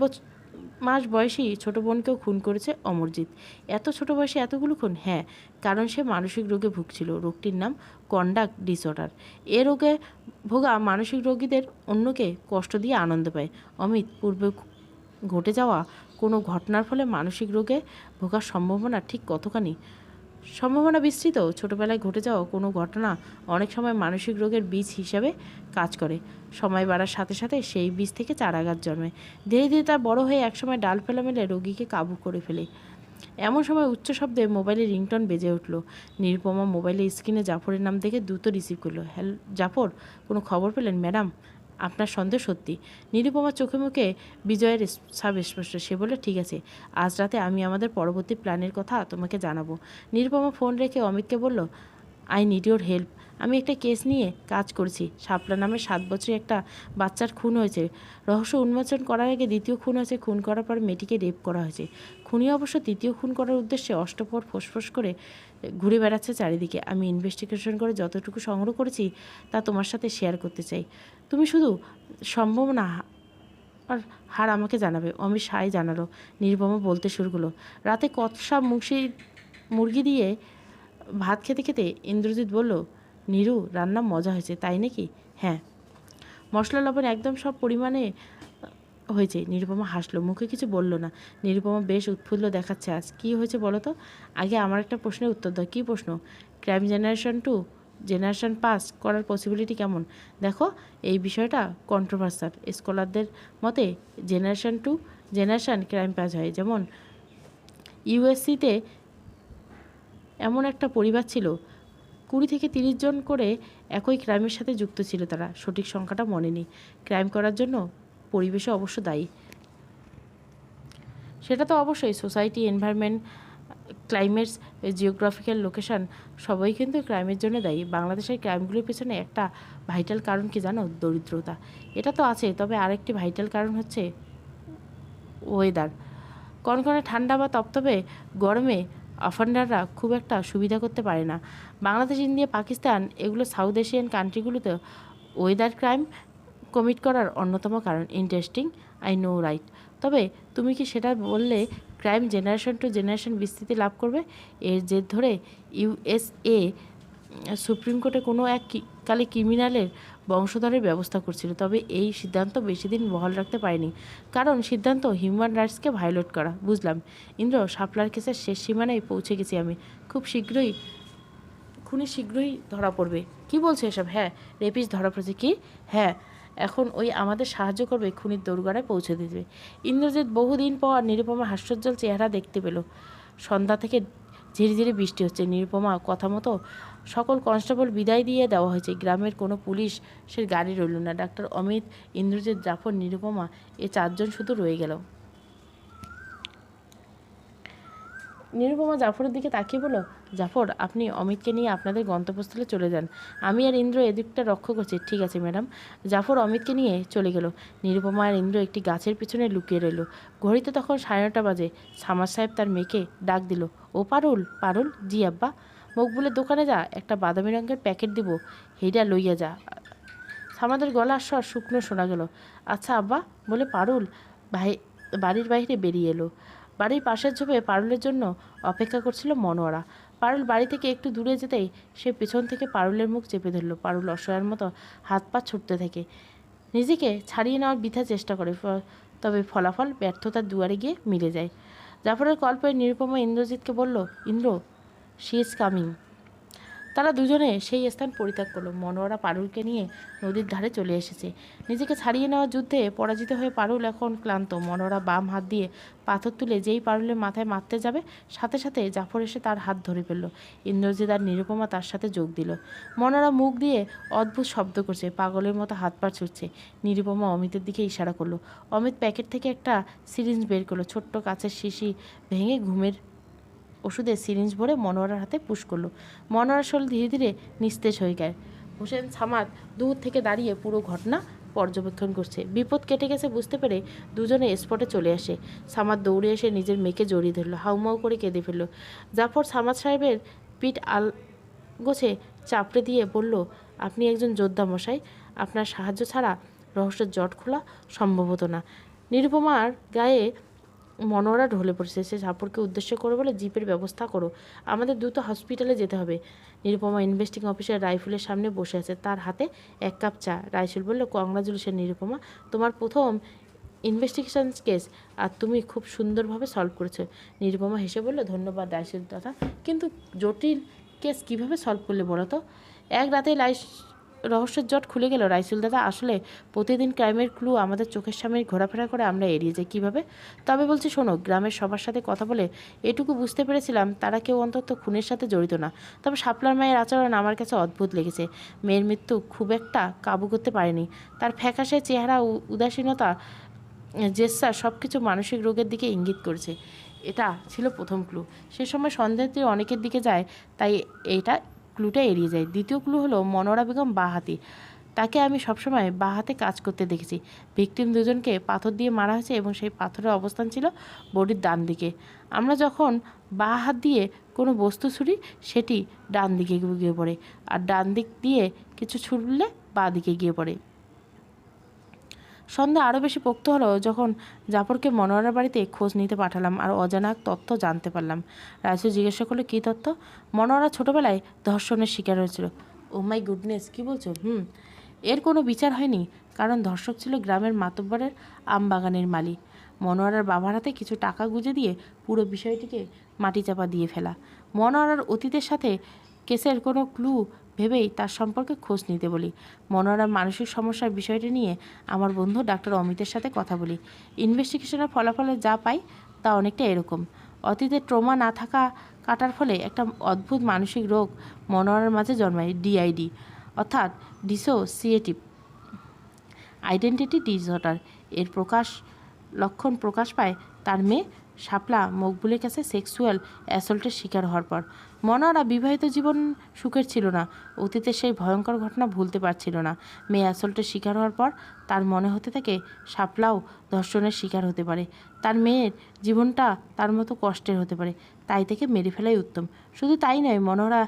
মাস বয়সী ছোট বোনকেও খুন করেছে অমরজিৎ। এত ছোট বয়সে এতগুলো খুন? হ্যাঁ, কারণ সে মানসিক রোগে ভুগছিল। রোগটির নাম কন্ডাক্ট ডিসঅর্ডার। এ রোগে ভোগা মানসিক রোগীদের অন্যকে কষ্ট দিয়ে আনন্দ পায়। অমিত, পূর্বে ঘটে যাওয়া কোনো ঘটনার ফলে মানসিক রোগে ভোগার সম্ভাবনা ঠিক কতখানি? সম্ভাবনা বিস্তৃত। ছোটোবেলায় ঘটে যাওয়া কোনো ঘটনা অনেক সময় মানসিক রোগের বীজ হিসাবে কাজ করে। সময় বাড়ার সাথে সাথে সেই বীজ থেকে চারাগাছ জন্মে। ধীরে ধীরে তা বড় হয়ে একসময় ডালপালা মেলে রোগীকে কাবু করে ফেলে। এমন সময় উচ্চ শব্দে মোবাইলের রিংটন বেজে উঠল। নিরুপমা মোবাইলের স্ক্রিনে জাফরের নাম দেখে দ্রুত রিসিভ করলো। হ্যালো জাফর, কোনো খবর পেলেন? ম্যাডাম, আপনার সন্দেহ সত্যি। নিরুপমার চোখে মুখে বিজয়ের ছাপ স্পষ্ট। সে বলল, ঠিক আছে, আজ রাতে আমি আমাদের পরবর্তী প্ল্যানের কথা তোমাকে জানাবো। নিরুপমা ফোন রেখে অমিতকে বলল, আই নিড ইউর হেল্প। আমি একটা কেস নিয়ে কাজ করছি। শাপলা নামে 7 বছরের একটা বাচ্চার খুন হয়েছে। রহস্য উন্মোচন করার আগে দ্বিতীয় খুন হয়েছে। খুন করার পর মেয়েটিকে রেপ করা হয়েছে। খুনি অবশ্য তৃতীয় খুন করার উদ্দেশ্যে অষ্টপ্রহর ফোঁসফোঁস করে ঘুরে বেড়াচ্ছে চারিদিকে। আমি ইনভেস্টিগেশন করে যতটুকু সংগ্রহ করেছি তা তোমার সাথে শেয়ার করতে চাই। তুমি শুধু সম্ভাবনা আর হার আমাকে জানাবে। অমিত সাই জানালো। নির্বমা বলতে শুরু করলো, রাতে কষা মুরগি দিয়ে ভাত খেতে খেতে ইন্দ্রজিৎ বলল, নীরু, রান্না মজা হয়েছে তাই নাকি? হ্যাঁ, মশলা লবণ একদম সব পরিমাণে হয়েছে। নিরুপমা হাসলো, মুখে কিছু বলল না। নিরুপমা বেশ উৎফুল্ল দেখাচ্ছে আজ। কী হয়েছে বলো তো? আগে আমার একটা প্রশ্নের উত্তর দাও। কী প্রশ্ন? ক্রাইম জেনারেশন পাস করার পসিবিলিটি কেমন? দেখো, এই বিষয়টা কন্ট্রোভার্সাল। স্কলারদের মতে জেনারেশন ক্রাইম পাস হয়। যেমন ইউএসসিতে এমন একটা পরিবার ছিল, 20 থেকে 30 জন করে একই ক্রাইমের সাথে যুক্ত ছিল তারা। সঠিক সংখ্যাটা মনে নেই। ক্রাইম করার জন্য পরিবেশও অবশ্য দায়ী। সেটা তো অবশ্যই। Society, environment, climates, geographical location সবই কিন্তু ক্রাইমের জন্য দায়ী। বাংলাদেশের ক্রাইমগুলোর পেছনে একটা ভাইটাল কারণ কি জানো? দরিদ্রতা। এটা তো আছে, তবে আরেকটি ভাইটাল কারণ হচ্ছে ওয়েদার। কনকনে ঠান্ডা বা তপ্তপে গরমে অফেন্ডাররা খুব একটা সুবিধা করতে পারে না। বাংলাদেশ, ইন্ডিয়া, পাকিস্তান এগুলো সাউথ এশিয়ান কান্ট্রিগুলোতে ওয়েদার ক্রাইম কমিট করার অন্যতম কারণ। Interesting, I know, right? তবে তুমি কি সেটা বললে ক্রাইম জেনারেশন টু জেনারেশন বিস্তৃতি লাভ করবে? এর জের ধরে ইউএসএ সুপ্রিম কোর্টে কোনো এক কালে ক্রিমিনালের বংশধরের ব্যবস্থা করছিল। তবে এই সিদ্ধান্ত বেশি দিন বহাল রাখতে পারেনি, কারণ সিদ্ধান্ত হিউম্যান রাইটসকে ভায়োলেট করা। বুঝলাম ইন্দ্র, শাপলার কেসের শেষ সীমানায় পৌঁছে গেছি আমি। খুব শীঘ্রই খুনি শীঘ্রই ধরা পড়বে। কি বলছে এসব? হ্যাঁ, রেপিস ধরা পড়েছে। কি? হ্যাঁ, এখন ওই আমাদের সাহায্য করবে, খুনির দোরগোড়ায় পৌঁছে দিতে। ইন্দ্রজিৎ বহুদিন পর নিরুপমা হাস্যোজ্জ্বল চেহারা দেখতে পেল। সন্ধ্যা থেকে ঝিরিঝিরি বৃষ্টি হচ্ছে। নিরুপমা কথা মতো সকল কনস্টেবল বিদায় দিয়ে দেওয়া হয়েছে। গ্রামের কোনো পুলিশের গাড়ি রইল না। ডাক্তার অমিত, ইন্দ্রজিৎ, জাফর, নিরুপমা, এ 4 জন শুধু রয়ে গেল। নিরুপমা জাফরের দিকে তাকিয়ে বলল, জাফর, আপনি অমিতকে নিয়ে আপনাদের গন্তব্যস্থলে চলে যান। আমি আর ইন্দ্র এদিকটা রক্ষা করছি। ঠিক আছে ম্যাডাম। জাফর অমিতকে নিয়ে চলে গেল। নিরুপমা আর ইন্দ্র একটি গাছের পিছনে লুকিয়ে রইল। ঘড়িতে তখন 9:30 বাজে। সামাদ সাহেব তার মেয়েকে ডাক দিল, ও পারুল। পারুল? জি আব্বা। মকবুলের দোকানে যা, একটা বাদামি রঙের প্যাকেট দিব, হেইডা লইয়া যা। সামাদের গলার স্বর শুকনো শোনা গেল। আচ্ছা আব্বা, বলে পারুল বাড়ির বাইরে বেরিয়ে এলো। বাড়ির পাশের ঝোপে পারুলের জন্য অপেক্ষা করছিল মনোয়ারা। পারুল বাড়ি থেকে একটু দূরে যেতেই সে পেছন থেকে পারুলের মুখ চেপে ধরল। পারুল অসহায়ের মতো হাত পা ছুটতে থাকে, নিজেকে ছাড়িয়ে নেওয়ার বৃথা চেষ্টা করে, তবে ফলাফল ব্যর্থতার দুয়ারে গিয়ে মিলে যায়। জাফরের কল পেয়ে নিরুপমা ইন্দ্রজিৎকে বলল, ইন্দ্র, শি ইজ কামিং। তারা দুজনে সেই স্থান পরিত্যাগ করলো। মনোয়ারা পারুলকে নিয়ে নদীর ধারে চলে এসেছে। নিজেকে ছাড়িয়ে নেওয়ার যুদ্ধে পরাজিত হয়ে পারুল এখন ক্লান্ত। মনোয়ারা বাম হাত দিয়ে পাথর তুলে যেই পারুলের মাথায় মারতে যাবে, সাথে সাথে জাফর এসে তার হাত ধরে ফেলল। ইন্দ্রজিৎ আর নিরুপমা তার সাথে যোগ দিল। মনোয়ারা মুখ দিয়ে অদ্ভুত শব্দ করছে, পাগলের মতো হাত পা ছুটছে। নিরুপমা অমিতের দিকে ইশারা করলো। অমিত প্যাকেট থেকে একটা সিরিঞ্জ বের করলো। ছোট্ট কাচের শিশি ভেঙে ঘুমের ওষুধের সিরিঞ্জ ভরে মনোয়ারার হাতে পুশ করলো। মনোয়ারার শরীর ধীরে ধীরে নিস্তেজ হয়ে গেল। হোসেন সামাদ দূর থেকে দাঁড়িয়ে পুরো ঘটনা পর্যবেক্ষণ করছে। বিপদ কেটে গেছে বুঝতে পেরে দুজনে স্পটে চলে আসে। সামাদ দৌড়ে এসে নিজের মেয়েকে জড়িয়ে ধরলো, হাউমাউ করে কেঁদে ফেললো। জাফর সামাদ সাহেবের পিঠ গোছে চাপড়ে দিয়ে বলল, আপনি একজন যোদ্ধা মশাই, আপনার সাহায্য ছাড়া রহস্যের জট খোলা সম্ভব হতো না। নিরুপমার গায়ে মনোয়ারা ঢলে পড়েছে। সে জাফরকে উদ্দেশ্য করে বলে, জিপের ব্যবস্থা করো, আমাদের দ্রুত হসপিটালে যেতে হবে। নিরুপমা ইনভেস্টিগেশন অফিসার রাইফুলের সামনে বসে আছে, তার হাতে এক কাপ চা। রাইফুল বলল, কংগ্রাচুলেশন নিরুপমা, তোমার প্রথম ইনভেস্টিগেশন কেস আর তুমি খুব সুন্দরভাবে সলভ করেছো। নিরুপমা হেসে বলল, ধন্যবাদ রাইফুল দাদা, কিন্তু জটিল কেস কিভাবে সলভ করলে বলো তো? এক রাতে রহস্যের জট খুলে গেল রাইসুল দাদা। আসলে প্রতিদিন ক্রাইমের ক্লু আমাদের চোখের সামনে ঘোরাফেরা করে, আমরা এড়িয়ে যাই কীভাবে? তবে বলছি শোনো, গ্রামের সবার সাথে কথা বলে এটুকু বুঝতে পেরেছিলাম তারা কেউ অন্তত খুনের সাথে জড়িত না। তবে শাপলার মায়ের আচরণ আমার কাছে অদ্ভুত লেগেছে। মেয়ের মৃত্যু খুব একটা কাবু করতে পারেনি। তার ফ্যাকাশে চেহারা, উদাসীনতা, জেস্চার সব কিছু মানসিক রোগের দিকে ইঙ্গিত করেছে। এটা ছিল প্রথম ক্লু। সে সময় সন্দেহ অনেকের দিকে যায়, তাই এটা ক্লুটা এড়িয়ে যায়। দ্বিতীয় ক্লু হলো মনোয়ারা বেগম বাঁহাতি। তাকে আমি সবসময় বাঁ হাতে কাজ করতে দেখেছি। ভিকটিম দুজনকে পাথর দিয়ে মারা হয়েছে এবং সেই পাথরের অবস্থান ছিল বডির ডান দিকে। আমরা যখন বাঁ হাত দিয়ে কোনো বস্তু ছুঁড়ি, সেটি ডান দিকে গিয়ে পড়ে, আর ডান দিক দিয়ে কিছু ছুঁড়লে বাঁ দিকে গিয়ে পড়ে। সন্দেহ আরও বেশি পোক্ত হলো যখন জাফরকে মনোয়ারার বাড়িতে খোঁজ নিতে পাঠালাম আর অজানা তথ্য জানতে পারলাম। রাইসু জিজ্ঞাসা করলো, কী তথ্য? মনোয়ারা ছোটোবেলায় ধর্ষণের শিকার হয়েছিল। ও মাই গুডনেস, কী বলছো? এর কোনো বিচার হয়নি, কারণ ধর্ষক ছিল গ্রামের মাতব্বরের আমবাগানের মালিক। মনোয়ারার বাবার হাতে কিছু টাকা গুঁজে দিয়ে পুরো বিষয়টিকে মাটিচাপা দিয়ে ফেলা। মনোয়ারার অতীতের সাথে কেসের কোনো ক্লু ভেবেই তার সম্পর্কে খোঁজ নিতে বলি। মনোয়ারার মানসিক সমস্যার বিষয়টি নিয়ে আমার বন্ধু ডাক্তার অমিতের সাথে কথা বলি। ইনভেস্টিগেশনের ফলাফলে যা পাই তা অনেকটা এরকম। অতীতে ট্রমা না থাকা কাটার ফলে একটা অদ্ভুত মানসিক রোগ মনোয়ারার মাঝে জন্মায়, ডিআইডি, অর্থাৎ ডিসোসিয়েটিভ আইডেন্টিটি ডিসঅর্ডার। এর লক্ষণ প্রকাশ পায় তার মেয়ে শাপলা মকবুলের কাছে সেক্সুয়াল অ্যাসল্টের শিকার হওয়ার পর। মনোয়ারা বিবাহিত জীবন সুখের ছিল না, অতীতের সেই ভয়ঙ্কর ঘটনা ভুলতে পারছিল না। মেয়ে অ্যাসল্টের শিকার হওয়ার পর তার মনে হতে থাকে শাপলাও ধর্ষণের শিকার হতে পারে, তার মেয়ের জীবনটা তার মতো কষ্টের হতে পারে, তাই থেকে মেরে ফেলাই উত্তম। শুধু তাই নয়, মনোয়ারা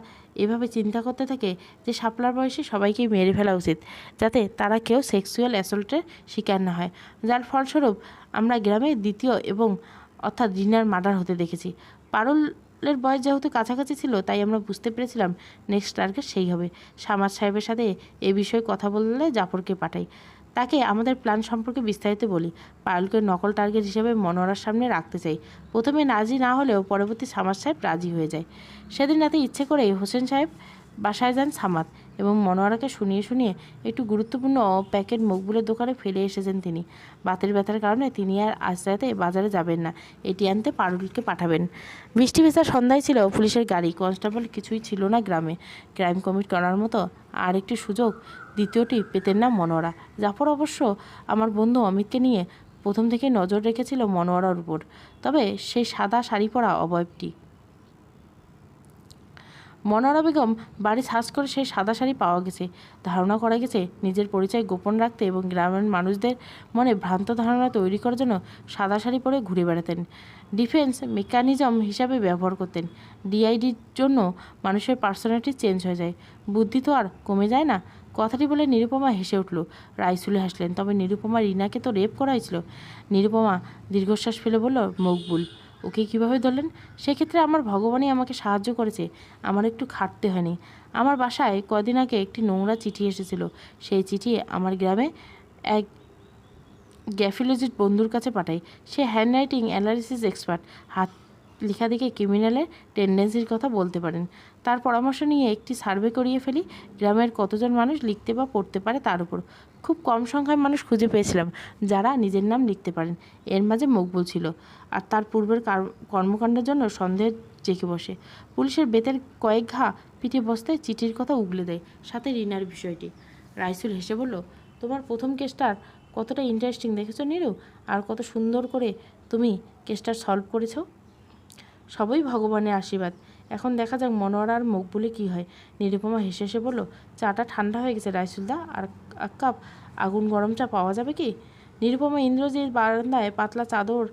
এভাবে চিন্তা করতে থাকে যে শাপলার বয়সে সবাইকেই মেরে ফেলা উচিত, যাতে তারা কেউ সেক্সুয়াল অ্যাসল্টের শিকার না হয়। যার ফলস্বরূপ আমরা গ্রামে দ্বিতীয় এবং অর্থাৎ ডিনার মার্ডার হতে দেখেছি। পারুলের বয়স যেহেতু কাছাকাছি ছিল, তাই আমরা বুঝতে পেরেছিলাম নেক্সট টার্গেট সেই হবে। সামাদ সাহেবের সাথে এ বিষয়ে কথা বললে জাফরকে পাঠাই, তাকে আমাদের প্ল্যান সম্পর্কে বিস্তারিত বলি। পারুলকে নকল টার্গেট হিসেবে মনোয়ারার সামনে রাখতে চাই। প্রথমে রাজি না হলেও পরবর্তী সামাদ সাহেব রাজি হয়ে যায়। সেদিন রাতে ইচ্ছে করেই হোসেন সাহেব বাসায় যান সামাদ, এবং মনোয়ারাকে শুনিয়ে শুনিয়ে একটু গুরুত্বপূর্ণ প্যাকেট মকবুলের দোকানে ফেলে এসেছেন তিনি। বাতের ব্যথার কারণে তিনি আর আজ রাতে বাজারে যাবেন না, এটি আনতে পারুলকে পাঠাবেন। বৃষ্টি ভেজা সন্ধ্যায় ছিল পুলিশের গাড়ি, কনস্টেবল কিছুই ছিল না গ্রামে। ক্রাইম কমিট করার মতো আর একটি সুযোগ দ্বিতীয়টি পেতেন না মনোয়ারা। জাফর অবশ্য আমার বন্ধু অমিতকে নিয়ে প্রথম থেকে নজর রেখেছিল মনোয়ারার উপর। তবে সেই সাদা শাড়ি পরা অবয়বটি, মনোয়ারা বেগম বাড়ি সার্চ করে সেই সাদা শাড়ি পাওয়া গেছে। ধারণা করা গেছে নিজের পরিচয় গোপন রাখতে এবং গ্রামের মানুষদের মনে ভ্রান্ত ধারণা তৈরি করার জন্য সাদা শাড়ি পরে ঘুরে বেড়াতেন। ডিফেন্স মেকানিজম হিসাবে ব্যবহার করতেন। ডিআইডির জন্য মানুষের পার্সোনালিটি চেঞ্জ হয়ে যায়, বুদ্ধি তো আর কমে যায় না। কথাটি বলে নিরুপমা হেসে উঠল। রাইসুলে হাসলেন, তবে নিরুপমা রিনাকে তো রেপ করা হয়েছিল। নিরুপমা দীর্ঘশ্বাস ফেলে বলল, মকবুল ওকে কীভাবে ধরলেন? সেক্ষেত্রে আমার ভগবানই আমাকে সাহায্য করেছে, আমার একটু খাটতে হয়নি। আমার বাসায় কদিন আগে একটি নোংরা চিঠি এসেছিল। সেই চিঠি আমার গ্রামে এক গ্যাফিলজির বন্ধুর কাছে পাঠাই। সে হ্যান্ডরাইটিং অ্যানালিসিস এক্সপার্ট, হাত লেখা দেখে ক্রিমিনালের টেন্ডেন্সির কথা বলতে পারেন। তার পরামর্শ নিয়ে একটি সার্ভে করিয়ে ফেলি, গ্রামের কতজন মানুষ লিখতে বা পড়তে পারে তার উপর। খুব কম সংখ্যায় মানুষ খুঁজে পেয়েছিলাম যারা নিজের নাম লিখতে পারেন। এর মাঝে মকবুল ছিল, আর তার পূর্বের কর্মকাণ্ডের জন্য সন্দেহ জেঁকে বসে। পুলিশের বেতের কয়েক ঘা পিঠে বসতে চিঠির কথা উগলে দেয়, সাথে রিনার বিষয়টি। রাইসুল হেসে বলল, তোমার প্রথম কেসটার কতটা ইন্টারেস্টিং দেখেছো নীরু? আর কত সুন্দর করে তুমি কেসটা সলভ করেছো। সবই ভগবানের আশীর্বাদ। এখন দেখা যাক মনোয়ারা আর মকবুলে কী হয়। নিরুপমা হেসে হেসে বলল, চাটা ঠান্ডা হয়ে গেছে রাইসুলদা, আর এক কাপ আগুন গরম চা পাওয়া যাবে কি? নিরুপমা ইন্দ্রজির বারান্দায় পাতলা চাদর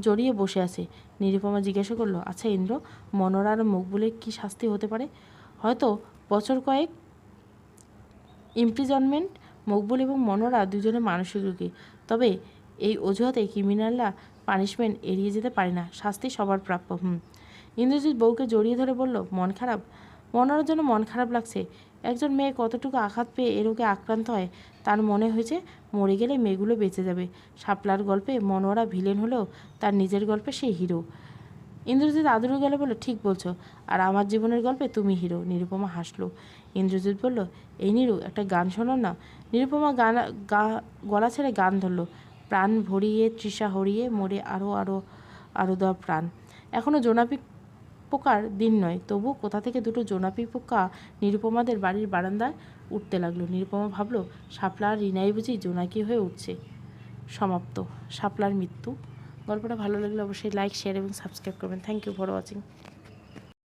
জড়িয়ে বসে আছে। নিরুপমা জিজ্ঞাসা করলো, আচ্ছা ইন্দ্র, মনোয়ারা আর মকবুলের কী শাস্তি হতে পারে? হয়তো বছর কয়েক ইমপ্রিজনমেন্ট। মকবুল এবং মনোয়ারা দুজনে মানসিক রোগী, তবে এই অজুহাতে ক্রিমিনালরা পানিশমেন্ট এড়িয়ে যেতে পারে না, শাস্তি সবার প্রাপ্য। ইন্দ্রজিৎ বউকে জড়িয়ে ধরে বলল, মন খারাপ? মনোয়ারার জন্য মন খারাপ লাগছে। একজন মেয়ে কতটুকু আঘাত পেয়ে এ রোগে আক্রান্ত হয়, তার মনে হয়েছে মরে গেলে মেয়েগুলো বেঁচে যাবে। শাপলার গল্পে মনোয়ারা ভিলেন হলেও তার নিজের গল্পে সে হিরো। ইন্দ্রজিৎ আদুরে গেলে বলল, ঠিক বলছো, আর আমার জীবনের গল্পে তুমি হিরো। নিরুপমা হাসলো। ইন্দ্রজিৎ বলল, এই নিরু, একটা গান শোনো না। নিরুপমা গলা ছেড়ে গান ধরলো, প্রাণ ভরিয়ে তৃষা হরিয়ে মোরে আরও আরও আরও দেওয়া প্রাণ। এখনও জোনাকি পোকার দিন নয়, তবু কোথা থেকে দুটো জোনাকি পোকা নিরুপমাদের বাড়ির বারান্দায় উঠতে লাগলো। নিরুপমা ভাবলো, শাপলা আর রিনাই বুঝি জোনাকি হয়ে উঠছে। সমাপ্ত। শাপলার মৃত্যু। গল্পটা ভালো লাগলে অবশ্যই লাইক, শেয়ার এবং সাবস্ক্রাইব করবেন। Thank you for watching.